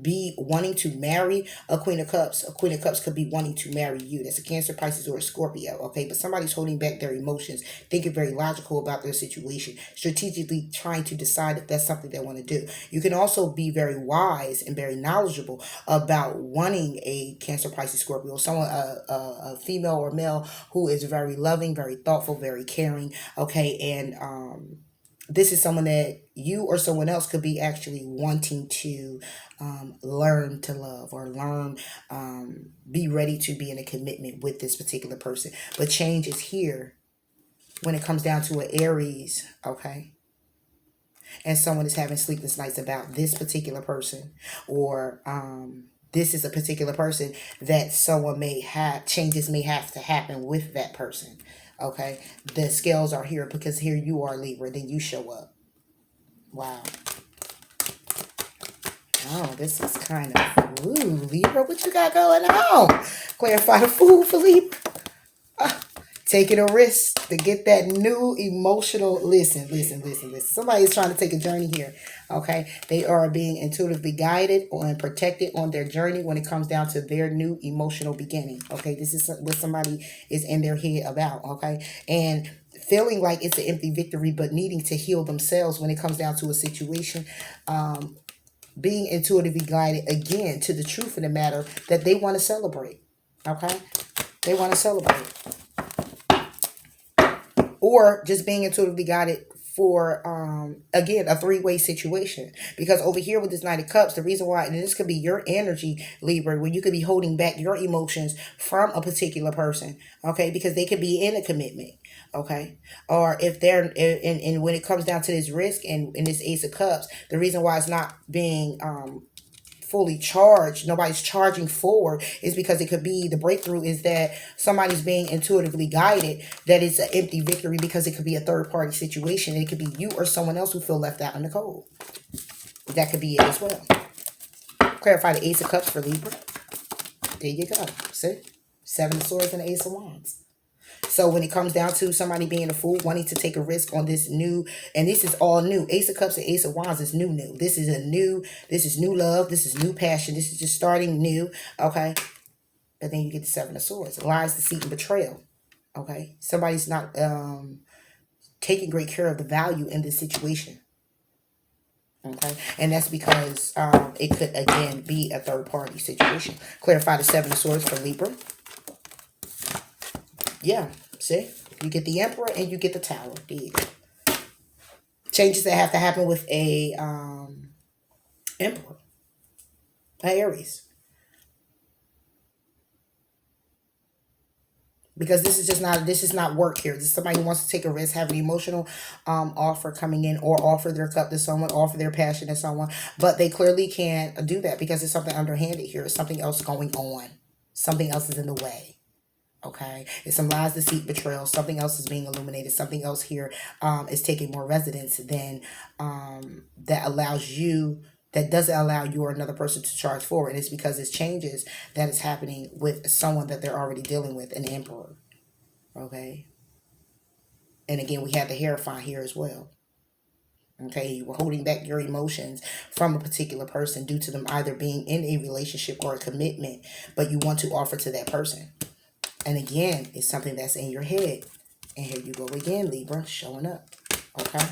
be wanting to marry a Queen of Cups. A Queen of Cups could be wanting to marry you. That's a Cancer, Pisces, or a Scorpio. Okay, but somebody's holding back their emotions, thinking very logical about their situation, strategically trying to decide if that's something they want to do. You can also be very wise and very knowledgeable about wanting a Cancer, Pisces, Scorpio, someone, a female or male who is very loving, very thoughtful, very caring. Okay, and this is someone that you or someone else could be actually wanting to learn to love, or learn, be ready to be in a commitment with this particular person. But change is here when it comes down to an Aries, okay? And someone is having sleepless nights about this particular person, or this is a particular person that someone may have, changes may have to happen with that person. Okay, the scales are here because here you are, Libra, then you show up. Wow. Oh, this is kind of, ooh, Libra, what you got going on? Clarify the Fool for Libra. Taking a risk to get that new emotional, listen. Somebody is trying to take a journey here, okay? They are being intuitively guided and protected on their journey when it comes down to their new emotional beginning, okay? This is what somebody is in their head about, okay? And feeling like it's an empty victory, but needing to heal themselves when it comes down to a situation, being intuitively guided, again, to the truth of the matter that they want to celebrate, okay? They want to celebrate. Or just being intuitively guided for, again, a three-way situation. Because over here with this Knight of Cups, the reason why, and this could be your energy, Libra, where you could be holding back your emotions from a particular person, okay? Because they could be in a commitment, okay? Or if they're, and when it comes down to this risk and in this Ace of Cups, the reason why it's not being fully charged, nobody's charging forward, is because it could be, the breakthrough is that somebody's being intuitively guided that it's an empty victory, because it could be a third party situation. It could be you or someone else who feel left out in the cold. That could be it as well. Clarify the Ace of Cups for Libra. There you go. See? Seven of Swords and the Ace of Wands. So when it comes down to somebody being a fool, wanting to take a risk on this new, and this is all new. Ace of Cups and Ace of Wands is new. This is new love. This is new passion. This is just starting new. Okay. But then you get the Seven of Swords. Lies, deceit, and betrayal. Okay. Somebody's not taking great care of the value in this situation. Okay, and that's because it could again be a third party situation. Clarify the Seven of Swords for Libra. Yeah, see, you get the Emperor and you get the Tower. There you go. Changes that have to happen with a Emperor, Aries, because this is not work here. This is somebody who wants to take a risk, have an emotional offer coming in, or offer their cup to someone, offer their passion to someone, but they clearly can't do that because it's something underhanded here. It's something else going on. Something else is in the way. Okay, it's some lies, deceit, betrayal. Something else is being illuminated. Something else here is taking more residence than that doesn't allow you or another person to charge forward. And it's because it's changes that is happening with someone that they're already dealing with, an Emperor. Okay. And again, we have the Hierophant here as well. Okay, you were holding back your emotions from a particular person due to them either being in a relationship or a commitment, but you want to offer to that person. And again, it's something that's in your head. And here you go again, Libra, showing up. Okay.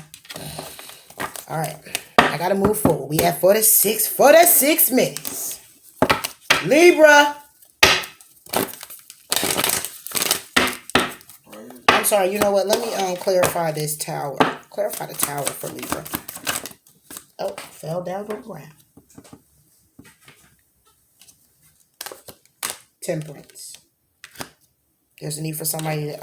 All right. I got to move forward. We have 46 minutes. Libra. I'm sorry. You know what? Let me clarify this Tower. Clarify the Tower for Libra. Oh, fell down to the ground. Temperance. There's a need for somebody to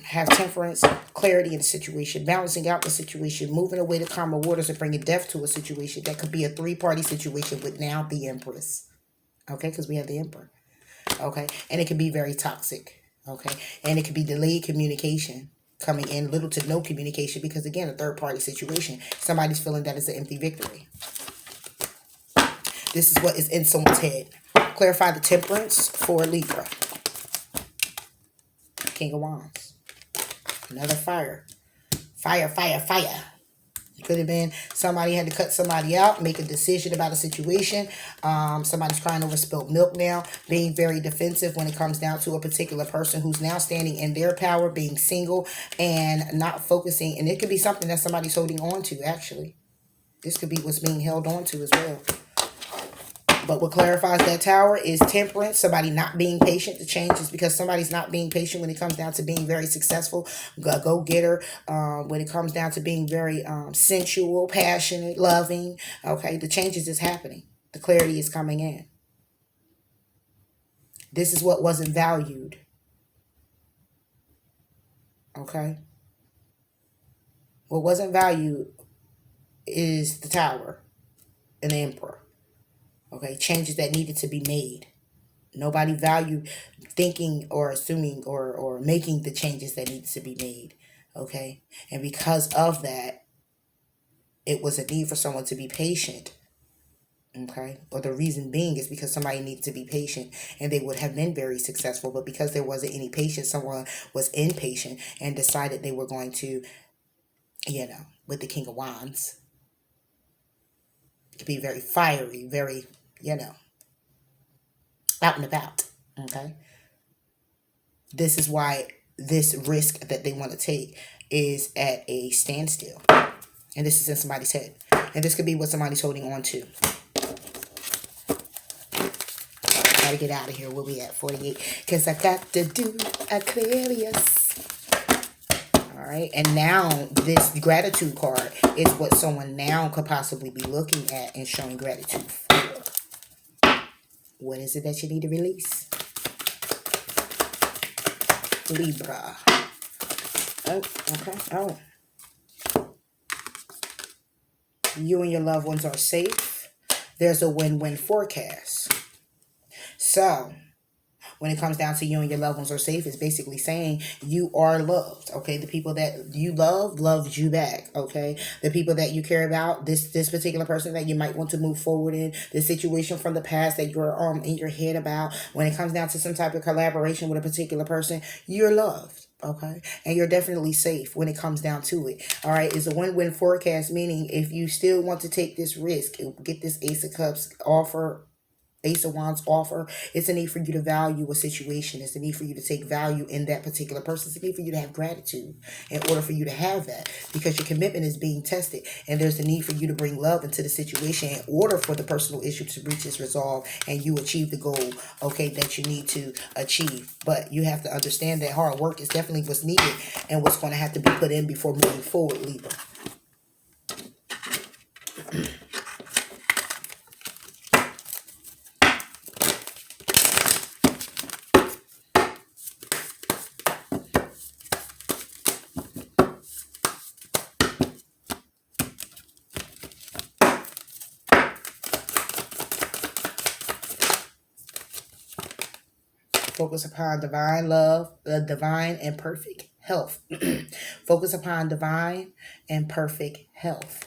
have temperance, clarity in the situation, balancing out the situation, moving away the calmer waters and bringing death to a situation. That could be a three-party situation with now the Empress. Okay, because we have the Emperor. Okay, and it can be very toxic. Okay, and it could be delayed communication coming in, little to no communication, because again, a third-party situation. Somebody's feeling that it's an empty victory. This is what is in someone's head. Clarify the Temperance for Libra. King of Wands. Another fire. Fire, fire, fire. It could have been somebody had to cut somebody out, make a decision about a situation. Somebody's crying over spilled milk now, being very defensive when it comes down to a particular person who's now standing in their power, being single and not focusing. And it could be something that somebody's holding on to, actually. This could be what's being held on to as well. But what clarifies that Tower is temperance, somebody not being patient. The change is because somebody's not being patient when it comes down to being very successful, go-getter, when it comes down to being very sensual, passionate, loving. Okay, the changes is happening. The clarity is coming in. This is what wasn't valued. Okay. What wasn't valued is the Tower and the Emperor. Okay, changes that needed to be made. Nobody valued thinking or assuming or making the changes that needed to be made. Okay, and because of that, it was a need for someone to be patient. Okay, or the reason being is because somebody needed to be patient and they would have been very successful, but because there wasn't any patience, someone was impatient and decided they were going to, with the King of Wands, to be very fiery, very, out and about. Okay. This is why this risk that they want to take is at a standstill. And this is in somebody's head. And this could be what somebody's holding on to. Gotta get out of here. Where we at? 48. Because I got to do Aquarius. Alright. And now this gratitude card is what someone now could possibly be looking at and showing gratitude for. What is it that you need to release? Libra. Oh, okay. Oh. You and your loved ones are safe. There's a win-win forecast. So, When it comes down to you and your loved ones are safe, it's basically saying you are loved. Okay, the people that you love loves you back. Okay, the people that you care about, this particular person that you might want to move forward in, the situation from the past that you're in your head about. When it comes down to some type of collaboration with a particular person, you're loved. Okay, and you're definitely safe when it comes down to it. All right, it's a win-win forecast, meaning if you still want to take this risk, get this Ace of Cups offer, Ace of Wands offer, it's a need for you to value a situation. It's a need for you to take value in that particular person. It's a need for you to have gratitude in order for you to have that, because your commitment is being tested, and there's a need for you to bring love into the situation in order for the personal issue to reach its resolve and you achieve the goal, okay, that you need to achieve. But you have to understand that hard work is definitely what's needed and what's going to have to be put in before moving forward, Libra. Focus upon divine love, divine and perfect health. Focus upon divine and perfect health.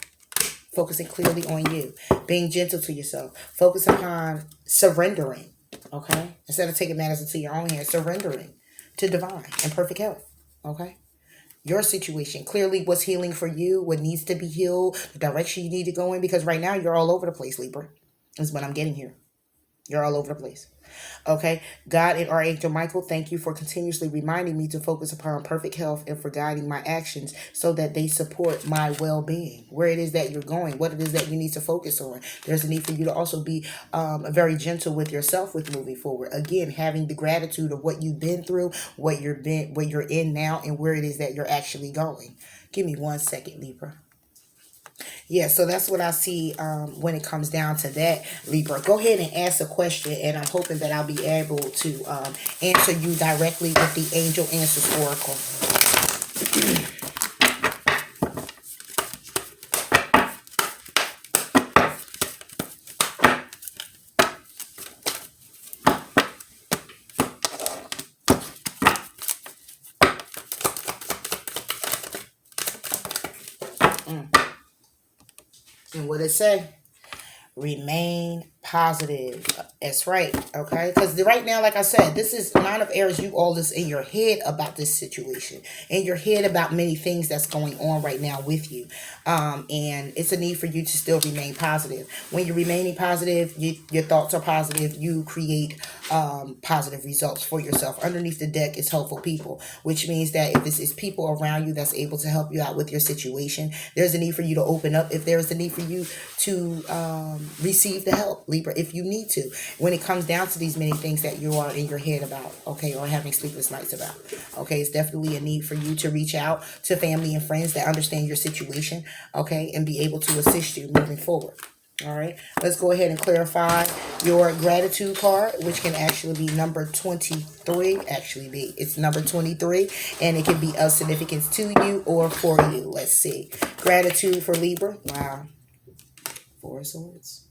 Focusing clearly on you. Being gentle to yourself. Focus upon surrendering. Okay? Instead of taking matters into your own hands, surrendering to divine and perfect health. Okay? Your situation. Clearly what's healing for you, what needs to be healed, the direction you need to go in, because right now you're all over the place, Libra. Is what I'm getting here. You're all over the place. Okay, God and Archangel Michael, thank you for continuously reminding me to focus upon perfect health and for guiding my actions so that they support my well-being. Where it is that you're going, what it is that you need to focus on. There's a need for you to also be very gentle with yourself with moving forward. Again, having the gratitude of what you've been through, what you're in now, and where it is that you're actually going. Give me 1 second, Libra. Yeah, so that's what I see when it comes down to that, Libra. Go ahead and ask a question, and I'm hoping that I'll be able to answer you directly with the Angel Answers Oracle. And what it say? Remain positive. That's right. Okay, because right now, like I said, this is 9 of Aries. You all is in your head about this situation, in your head about many things that's going on right now with you, and it's a need for you to still remain positive. When you're remaining positive, your thoughts are positive. You create positive results for yourself. Underneath the deck is helpful people, which means that if it's people around you that's able to help you out with your situation, there's a need for you to open up. If there's a need for you to receive the help, Libra, if you need to, when it comes down to these many things that you are in your head about, okay, or having sleepless nights about, okay, it's definitely a need for you to reach out to family and friends that understand your situation, okay, and be able to assist you moving forward. All right, let's go ahead and clarify your gratitude card, which can actually be number 23. It's number 23, and it can be of significance to you or for you. Let's see. Gratitude for Libra. Wow. 4 of Swords.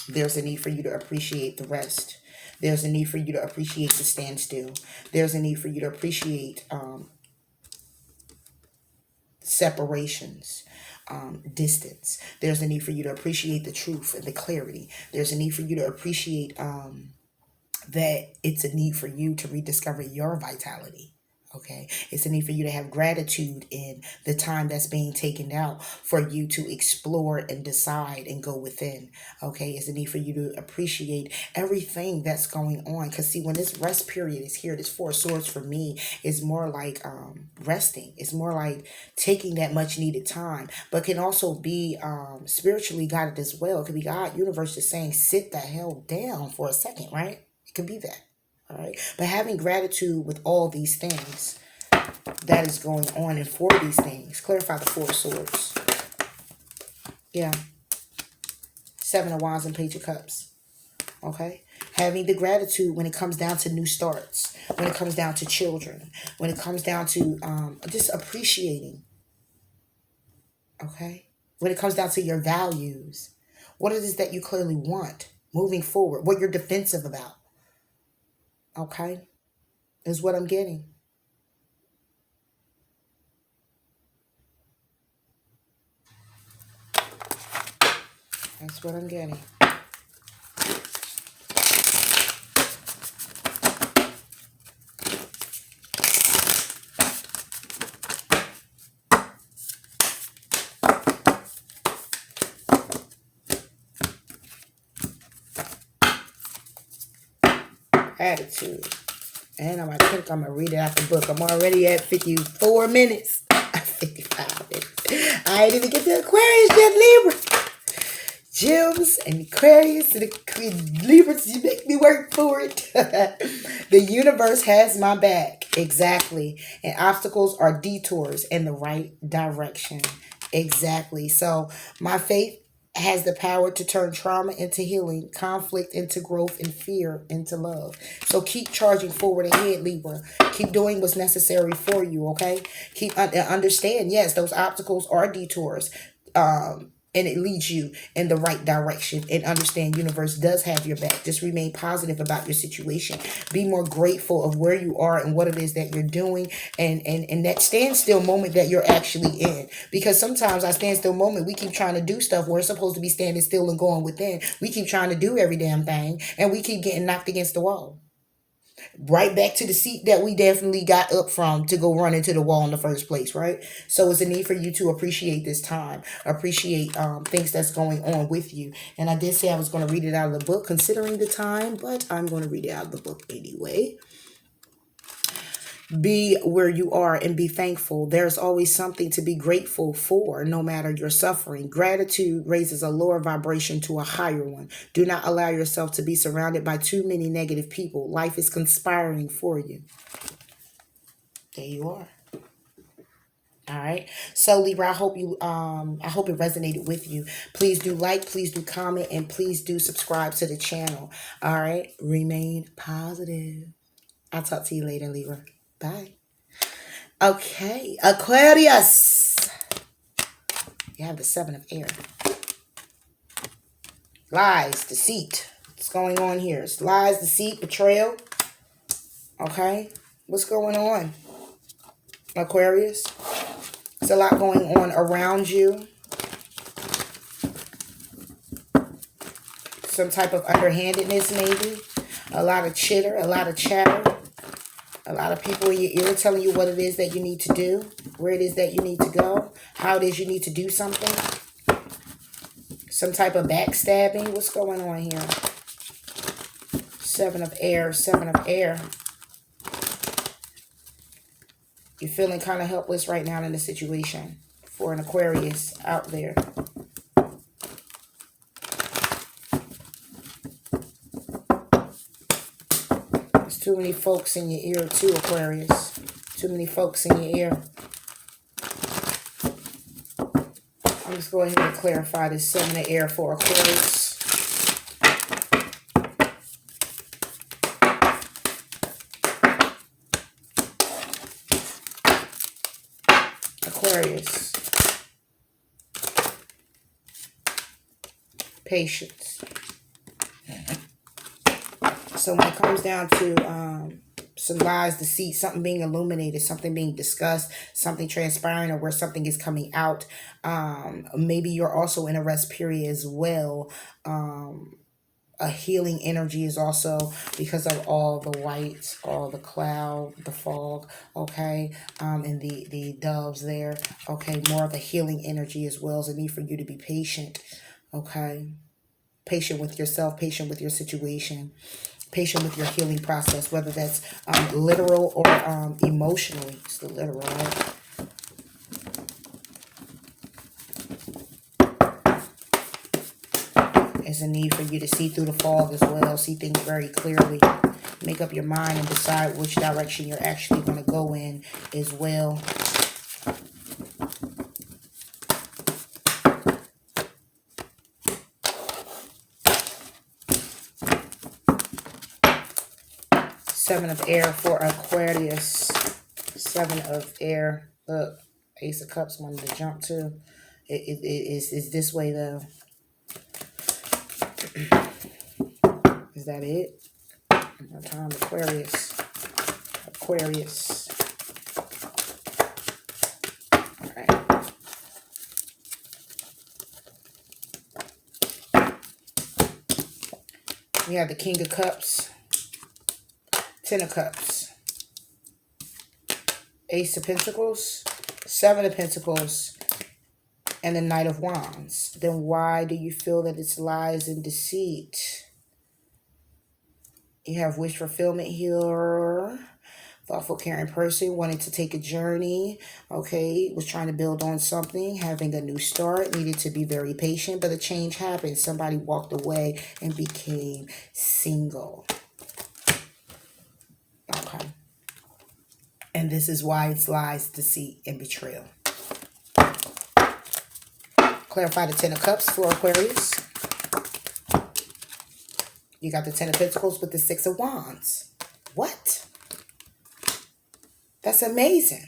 There's a need for you to appreciate the rest. There's a need for you to appreciate the standstill. There's a need for you to appreciate separations, distance. There's a need for you to appreciate the truth and the clarity. There's a need for you to appreciate that it's a need for you to rediscover your vitality. Okay, it's a need for you to have gratitude in the time that's being taken out for you to explore and decide and go within. Okay, it's a need for you to appreciate everything that's going on. Because see, when this rest period is here, this 4 of Swords for me is more like resting. It's more like taking that much needed time, but can also be spiritually guided as well. It could be God, universe just saying, sit the hell down for a second, right? It could be that. All right, but having gratitude with all these things that is going on and for these things. Clarify the 4 of Swords. Yeah. 7 of Wands and Page of Cups. Okay. Having the gratitude when it comes down to new starts, when it comes down to children, when it comes down to just appreciating. Okay. When it comes down to your values, what it is that you clearly want moving forward, what you're defensive about. Okay, is what I'm getting. That's what I'm getting. Attitude. And I think I'm going to read it out the book. I'm already at 54 minutes. 55 minutes. I ain't even get to Aquarius yet, Libra. Gems and Aquarius and Libras, you make me work for it. The universe has my back. Exactly. And obstacles are detours in the right direction. Exactly. So my faith has the power to turn trauma into healing, conflict into growth, and fear into love. So keep charging forward ahead, Libra. Keep doing what's necessary for you, okay? Keep understand, yes, those obstacles are detours. And it leads you in the right direction, and understand universe does have your back. Just remain positive about your situation. Be more grateful of where you are and what it is that you're doing, and that standstill moment that you're actually in. Because sometimes our standstill moment, we keep trying to do stuff. We're supposed to be standing still and going within. We keep trying to do every damn thing, and we keep getting knocked against the wall. Right back to the seat that we definitely got up from to go run into the wall in the first place, right? So it's a need for you to appreciate this time, appreciate things that's going on with you. And I did say I was going to read it out of the book considering the time, but I'm going to read it out of the book anyway. Be where you are and be thankful. There's always something to be grateful for, no matter your suffering. Gratitude raises a lower vibration to a higher one. Do not allow yourself to be surrounded by too many negative people. Life is conspiring for you. There you are. All right. So Libra, I hope it resonated with you. Please do like, please do comment, and please do subscribe to the channel. All right. Remain positive. I'll talk to you later, Libra. Bye. Okay, Aquarius. You have the Seven of Air. Lies, deceit. What's going on here? It's lies, deceit, betrayal. Okay, what's going on, Aquarius? There's a lot going on around you. Some type of underhandedness, maybe. A lot of chitter, a lot of chatter. A lot of people in your ear telling you what it is that you need to do, where it is that you need to go, how it is you need to do something. Some type of backstabbing. What's going on here? Seven of Air, Seven of Air. You're feeling kind of helpless right now in the situation for an Aquarius out there. There's too many folks in your ear too, Aquarius. Too many folks in your ear. I'm just going ahead and clarify this Seven of Air for Aquarius. Aquarius. Patience. So when it comes down to some lies, deceit, something being illuminated, something being discussed, something transpiring, or where something is coming out, maybe you're also in a rest period as well. A healing energy is also because of all the whites, all the cloud, the fog, okay, and the doves there, okay, more of a healing energy as well as a need for you to be patient, okay, patient with yourself, patient with your situation, patient with your healing process, whether that's literal or emotionally. It's the literal, right? There's a need for you to see through the fog as well, see things very clearly, make up your mind and decide which direction you're actually going to go in as well. Seven of Air for Aquarius. Seven of Air. Look, Ace of Cups wanted to jump too. It's this way though. Is that it? One more time, Aquarius. Aquarius. All right. We have the King of Cups, Ten of Cups, Ace of Pentacles, Seven of Pentacles, and the Knight of Wands. Then why do you feel that it's lies and deceit? You have wish fulfillment here. Thoughtful, caring person, wanting to take a journey, okay, was trying to build on something, having a new start, needed to be very patient, but a change happened. Somebody walked away and became single. Okay. And this is why it's lies, deceit, and betrayal. Clarify the Ten of Cups for Aquarius. You got the Ten of Pentacles with the Six of Wands. What? That's amazing.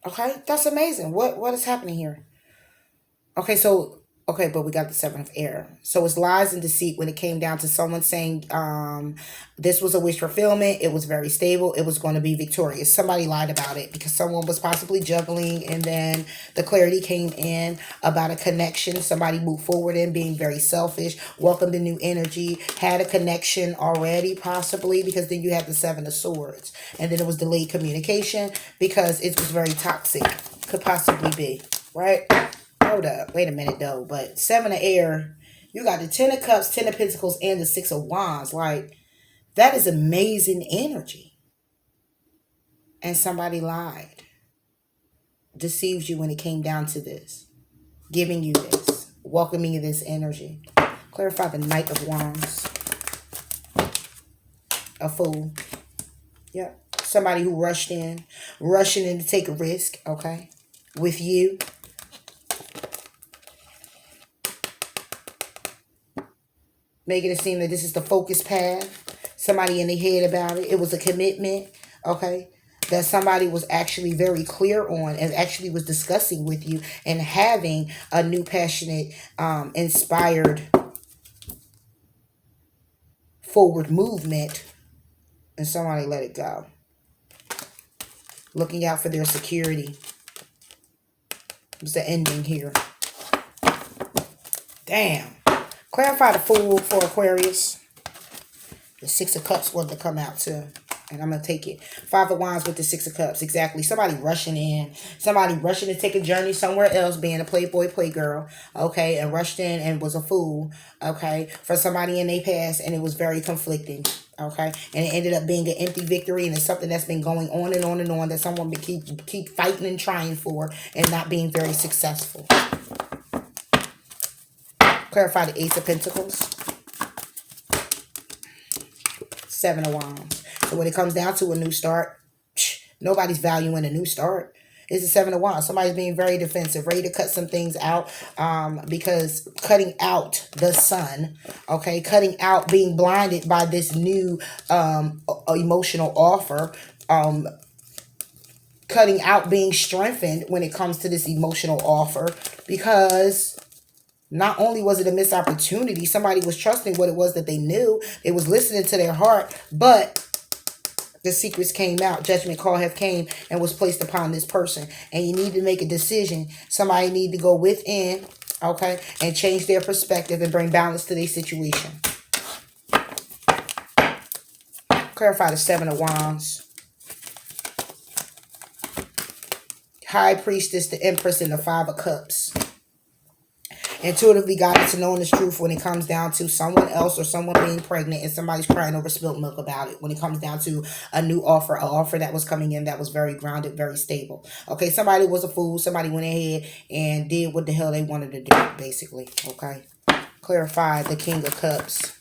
Okay, that's amazing. What is happening here? Okay, but we got the Seven of Air. So it's lies and deceit when it came down to someone saying this was a wish fulfillment. It was very stable. It was going to be victorious. Somebody lied about it because someone was possibly juggling, and then the clarity came in about a connection. Somebody moved forward in being very selfish, welcomed the new energy, had a connection already possibly, because then you had the Seven of Swords. And then it was delayed communication because it was very toxic. Could possibly be, right? Hold up. Wait a minute, though. But Seven of Air, you got the Ten of Cups, Ten of Pentacles, and the Six of Wands. Like, that is amazing energy. And somebody lied. Deceived you when it came down to this. Giving you this. Welcoming you this energy. Clarify the Knight of Wands. A Fool. Yep. Somebody who rushing in to take a risk, okay, with you. Making it seem that this is the focus path. Somebody in their head about it. It was a commitment, okay, that somebody was actually very clear on and actually was discussing with you and having a new passionate, inspired forward movement, and somebody let it go. Looking out for their security. It's the ending here. Damn. Clarify the Fool for Aquarius. The Six of Cups wanted to come out too. And I'm going to take it. Five of Wands with the Six of Cups. Exactly. Somebody rushing in. Somebody rushing to take a journey somewhere else. Being a playboy, playgirl. Okay. And rushed in and was a fool. Okay. For somebody in their past. And it was very conflicting. Okay. And it ended up being an empty victory. And it's something that's been going on and on and on. That someone keep fighting and trying for. And not being very successful. Clarify the Ace of Pentacles. Seven of Wands. So when it comes down to a new start, nobody's valuing a new start. It's the Seven of Wands. Somebody's being very defensive, ready to cut some things out, because cutting out the sun, okay, cutting out being blinded by this new emotional offer, cutting out being strengthened when it comes to this emotional offer, because not only was it a missed opportunity, somebody was trusting what it was that they knew. It was listening to their heart, but the secrets came out. Judgment call have came and was placed upon this person. And you need to make a decision. Somebody need to go within, okay, and change their perspective and bring balance to their situation. Clarify the Seven of Wands. High Priestess, the Empress, and the Five of Cups. Intuitively guided to knowing this truth when it comes down to someone else or someone being pregnant and somebody's crying over spilled milk about it. When it comes down to a new offer, an offer that was coming in that was very grounded, very stable. Okay, somebody was a fool. Somebody went ahead and did what the hell they wanted to do, basically. Okay, clarify the King of Cups.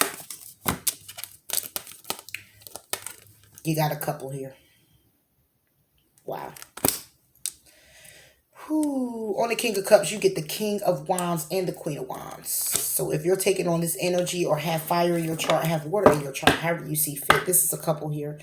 You got a couple here. Wow. On the King of Cups, you get the King of Wands and the Queen of Wands. So if you're taking on this energy or have fire in your chart, have water in your chart, however you see fit, this is a couple here.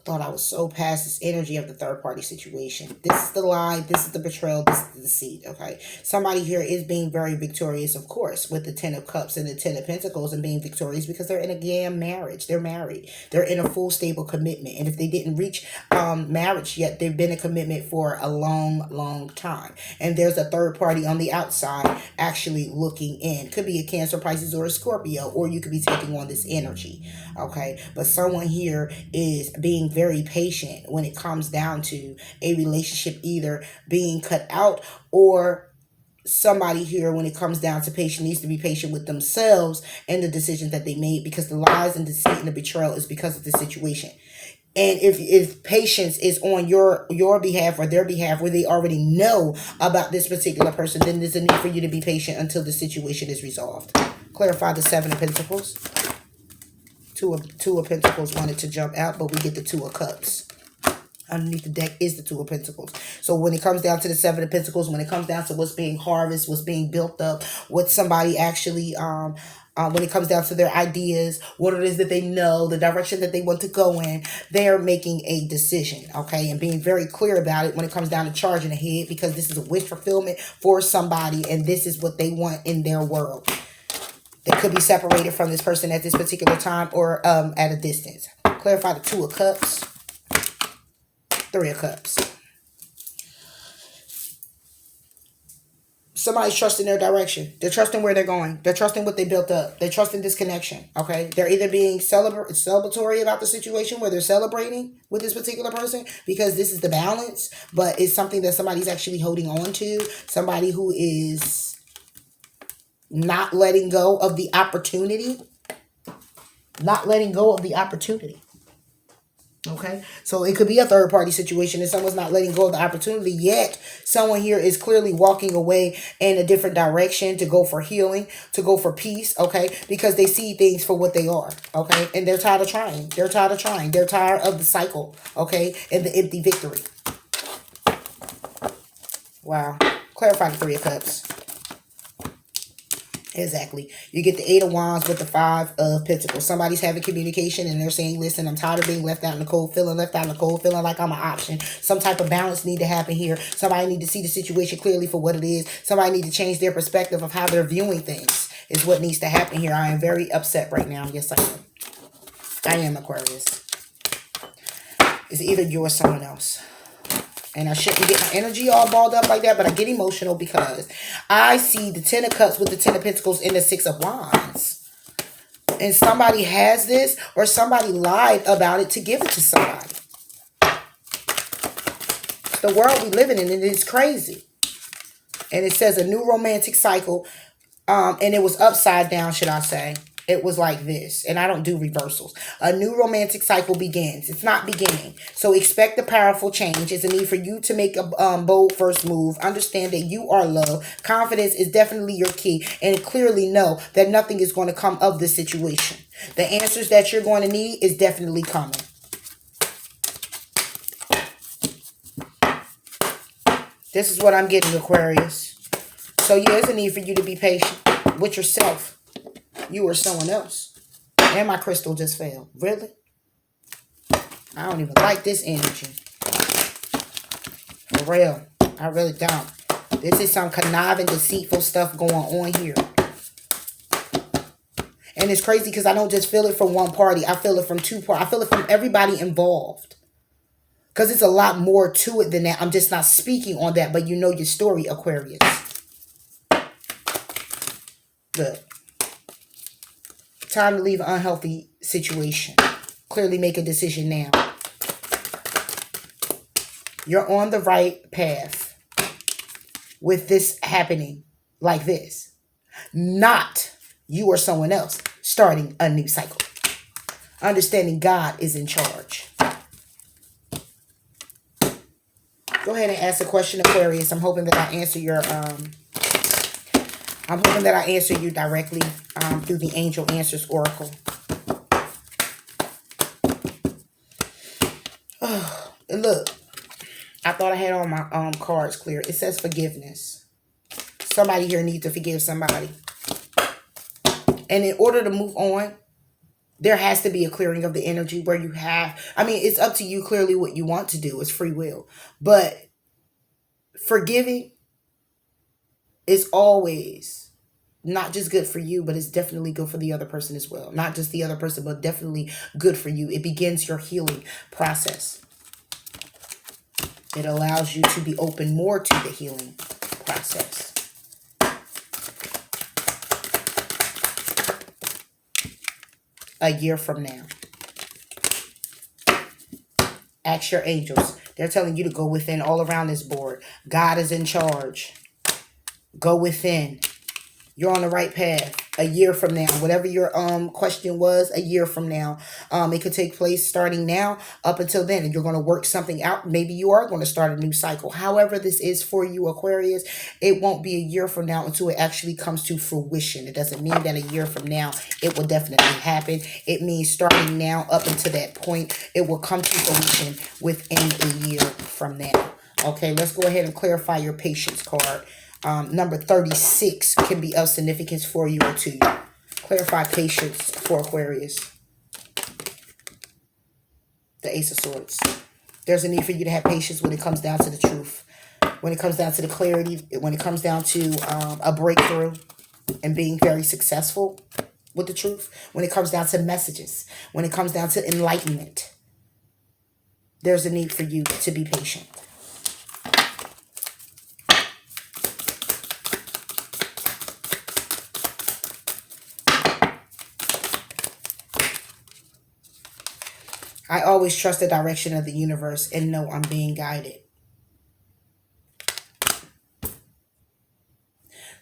thought I was so past this energy of the third party situation. This is the lie. This is the betrayal. This is the deceit. Okay. Somebody here is being very victorious, of course, with the 10 of Cups and the 10 of Pentacles, and being victorious because they're in a damn marriage. They're married. They're in a full stable commitment. And if they didn't reach marriage yet, they've been in commitment for a long, long time. And there's a third party on the outside actually looking in. Could be a Cancer, Pisces, or a Scorpio, or you could be taking on this energy. Okay. But someone here is being very patient when it comes down to a relationship either being cut out, or somebody here, when it comes down to patient, needs to be patient with themselves and the decisions that they made, because the lies and deceit and the betrayal is because of the situation. And if patience is on your behalf or their behalf, where they already know about this particular person, then there's a need for you to be patient until the situation is resolved. Clarify the 7 of Pentacles. Two of Pentacles wanted to jump out, but we get the 2 of Cups. Underneath the deck is the 2 of Pentacles. So when it comes down to the 7 of Pentacles, when it comes down to what's being harvested, what's being built up, what somebody actually, when it comes down to their ideas, what it is that they know, the direction that they want to go in, they're making a decision, okay? And being very clear about it when it comes down to charging ahead, because this is a wish fulfillment for somebody, and this is what they want in their world. They could be separated from this person at this particular time, or at a distance. Clarify the 2 of Cups. 3 of Cups. Somebody's trusting their direction. They're trusting where they're going. They're trusting what they built up. They're trusting this connection. Okay. They're either being celebratory about the situation, where they're celebrating with this particular person because this is the balance, but it's something that somebody's actually holding on to. Somebody who is not letting go of the opportunity. Not letting go of the opportunity. Okay, so it could be a third party situation and someone's not letting go of the opportunity, yet someone here is clearly walking away in a different direction to go for healing, to go for peace, okay, because they see things for what they are, okay, and they're tired of trying. They're tired of trying. They're tired of the cycle, okay, and the empty victory. Wow. Clarify the 3 of Cups. Exactly. You get the 8 of Wands with the 5 of Pentacles. Somebody's having communication and they're saying, listen, I'm tired of being left out in the cold, feeling left out in the cold, feeling like I'm an option. Some type of balance need to happen here. Somebody need to see the situation clearly for what it is. Somebody need to change their perspective of how they're viewing things is what needs to happen here. I am very upset right now. Yes, I am. I am, Aquarius. It's either you or someone else. And I shouldn't get my energy all balled up like that, but I get emotional because I see the 10 of Cups with the 10 of Pentacles and the 6 of Wands. And somebody has this, or somebody lied about it to give it to somebody. The world we live in, and it is crazy. And it says a new romantic cycle. And it was upside down, should I say. It was like this, and I don't do reversals. A new romantic cycle begins. It's not beginning. So expect a powerful change. It's a need for you to make a bold first move. Understand that you are loved. Confidence is definitely your key, and clearly know that nothing is going to come of this situation. The answers that you're going to need is definitely coming. This is what I'm getting, Aquarius. So yeah, there's a need for you to be patient with yourself. You or someone else. And my crystal just fell. Really? I don't even like this energy. For real. I really don't. This is some conniving, deceitful stuff going on here. And it's crazy because I don't just feel it from one party. I feel it from 2 parties. I feel it from everybody involved. Because it's a lot more to it than that. I'm just not speaking on that. But you know your story, Aquarius. Look. Time to leave an unhealthy situation. Clearly make a decision now. You're on the right path with this happening like this. Not you or someone else starting a new cycle. Understanding God is in charge. Go ahead and ask a question, Aquarius. I'm hoping that I answer your I'm hoping that I answer you directly through the Angel Answers Oracle. Oh, look, I thought I had all my cards clear. It says forgiveness. Somebody here needs to forgive somebody. And in order to move on, There has to be a clearing of the energy where you have, I mean, it's up to you clearly what you want to do. It's free will. But forgiving is always not just good for you, but it's definitely good for the other person as well. Not just the other person, but definitely good for you. It begins your healing process. It allows you to be open more to the healing process. A year from now, ask your angels. They're telling you to go within all around this board. God is in charge. Go within. You're on the right path. A year from now, whatever your question was, a year from now, it could take place starting now up until then, and you're going to work something out. Maybe you are going to start a new cycle. However this is for you, Aquarius, it won't be a year from now until it actually comes to fruition. It doesn't mean that a year from now it will definitely happen. It means starting now up until that point, it will come to fruition within a year from now. Okay, let's go ahead and clarify your patience card. Number 36 can be of significance for you or to you. Clarify patience for Aquarius. The Ace of Swords. There's a need for you to have patience when it comes down to the truth. When it comes down to the clarity. When it comes down to a breakthrough and being very successful with the truth. When it comes down to messages. When it comes down to enlightenment. There's a need for you to be patient. I always trust the direction of the universe and know I'm being guided.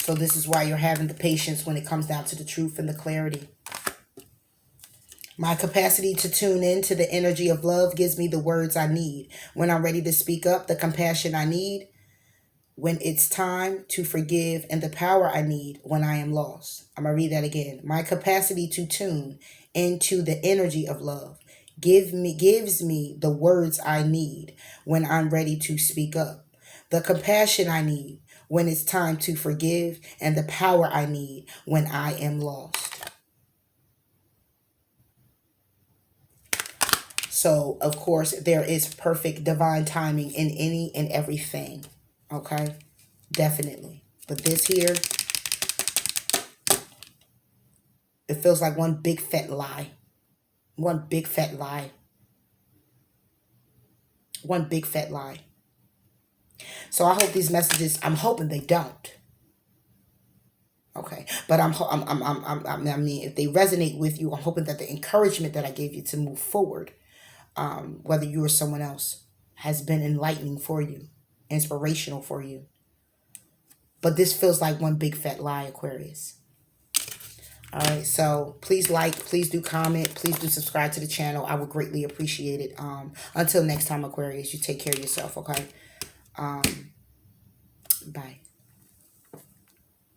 So this is why you're having the patience when it comes down to the truth and the clarity. My capacity to tune in to the energy of love gives me the words I need. When I'm ready to speak up, the compassion I need. When it's time to forgive, and the power I need when I am lost. I'm going to read that again. My capacity to tune into the energy of love gives me the words I need when I'm ready to speak up. The compassion I need when it's time to forgive, and the power I need when I am lost. So, of course, there is perfect divine timing in any and everything. Okay? Definitely. But this here, it feels like one big fat lie. One big fat lie. One big fat lie. So I hope these messages, I'm hoping they don't. Okay, but I mean, if they resonate with you, I'm hoping that the encouragement that I gave you to move forward, whether you or someone else, has been enlightening for you, inspirational for you. But this feels like one big fat lie, Aquarius. All right, so please like, please do comment, please do subscribe to the channel. I would greatly appreciate it. Until next time, Aquarius, you take care of yourself, okay? Bye.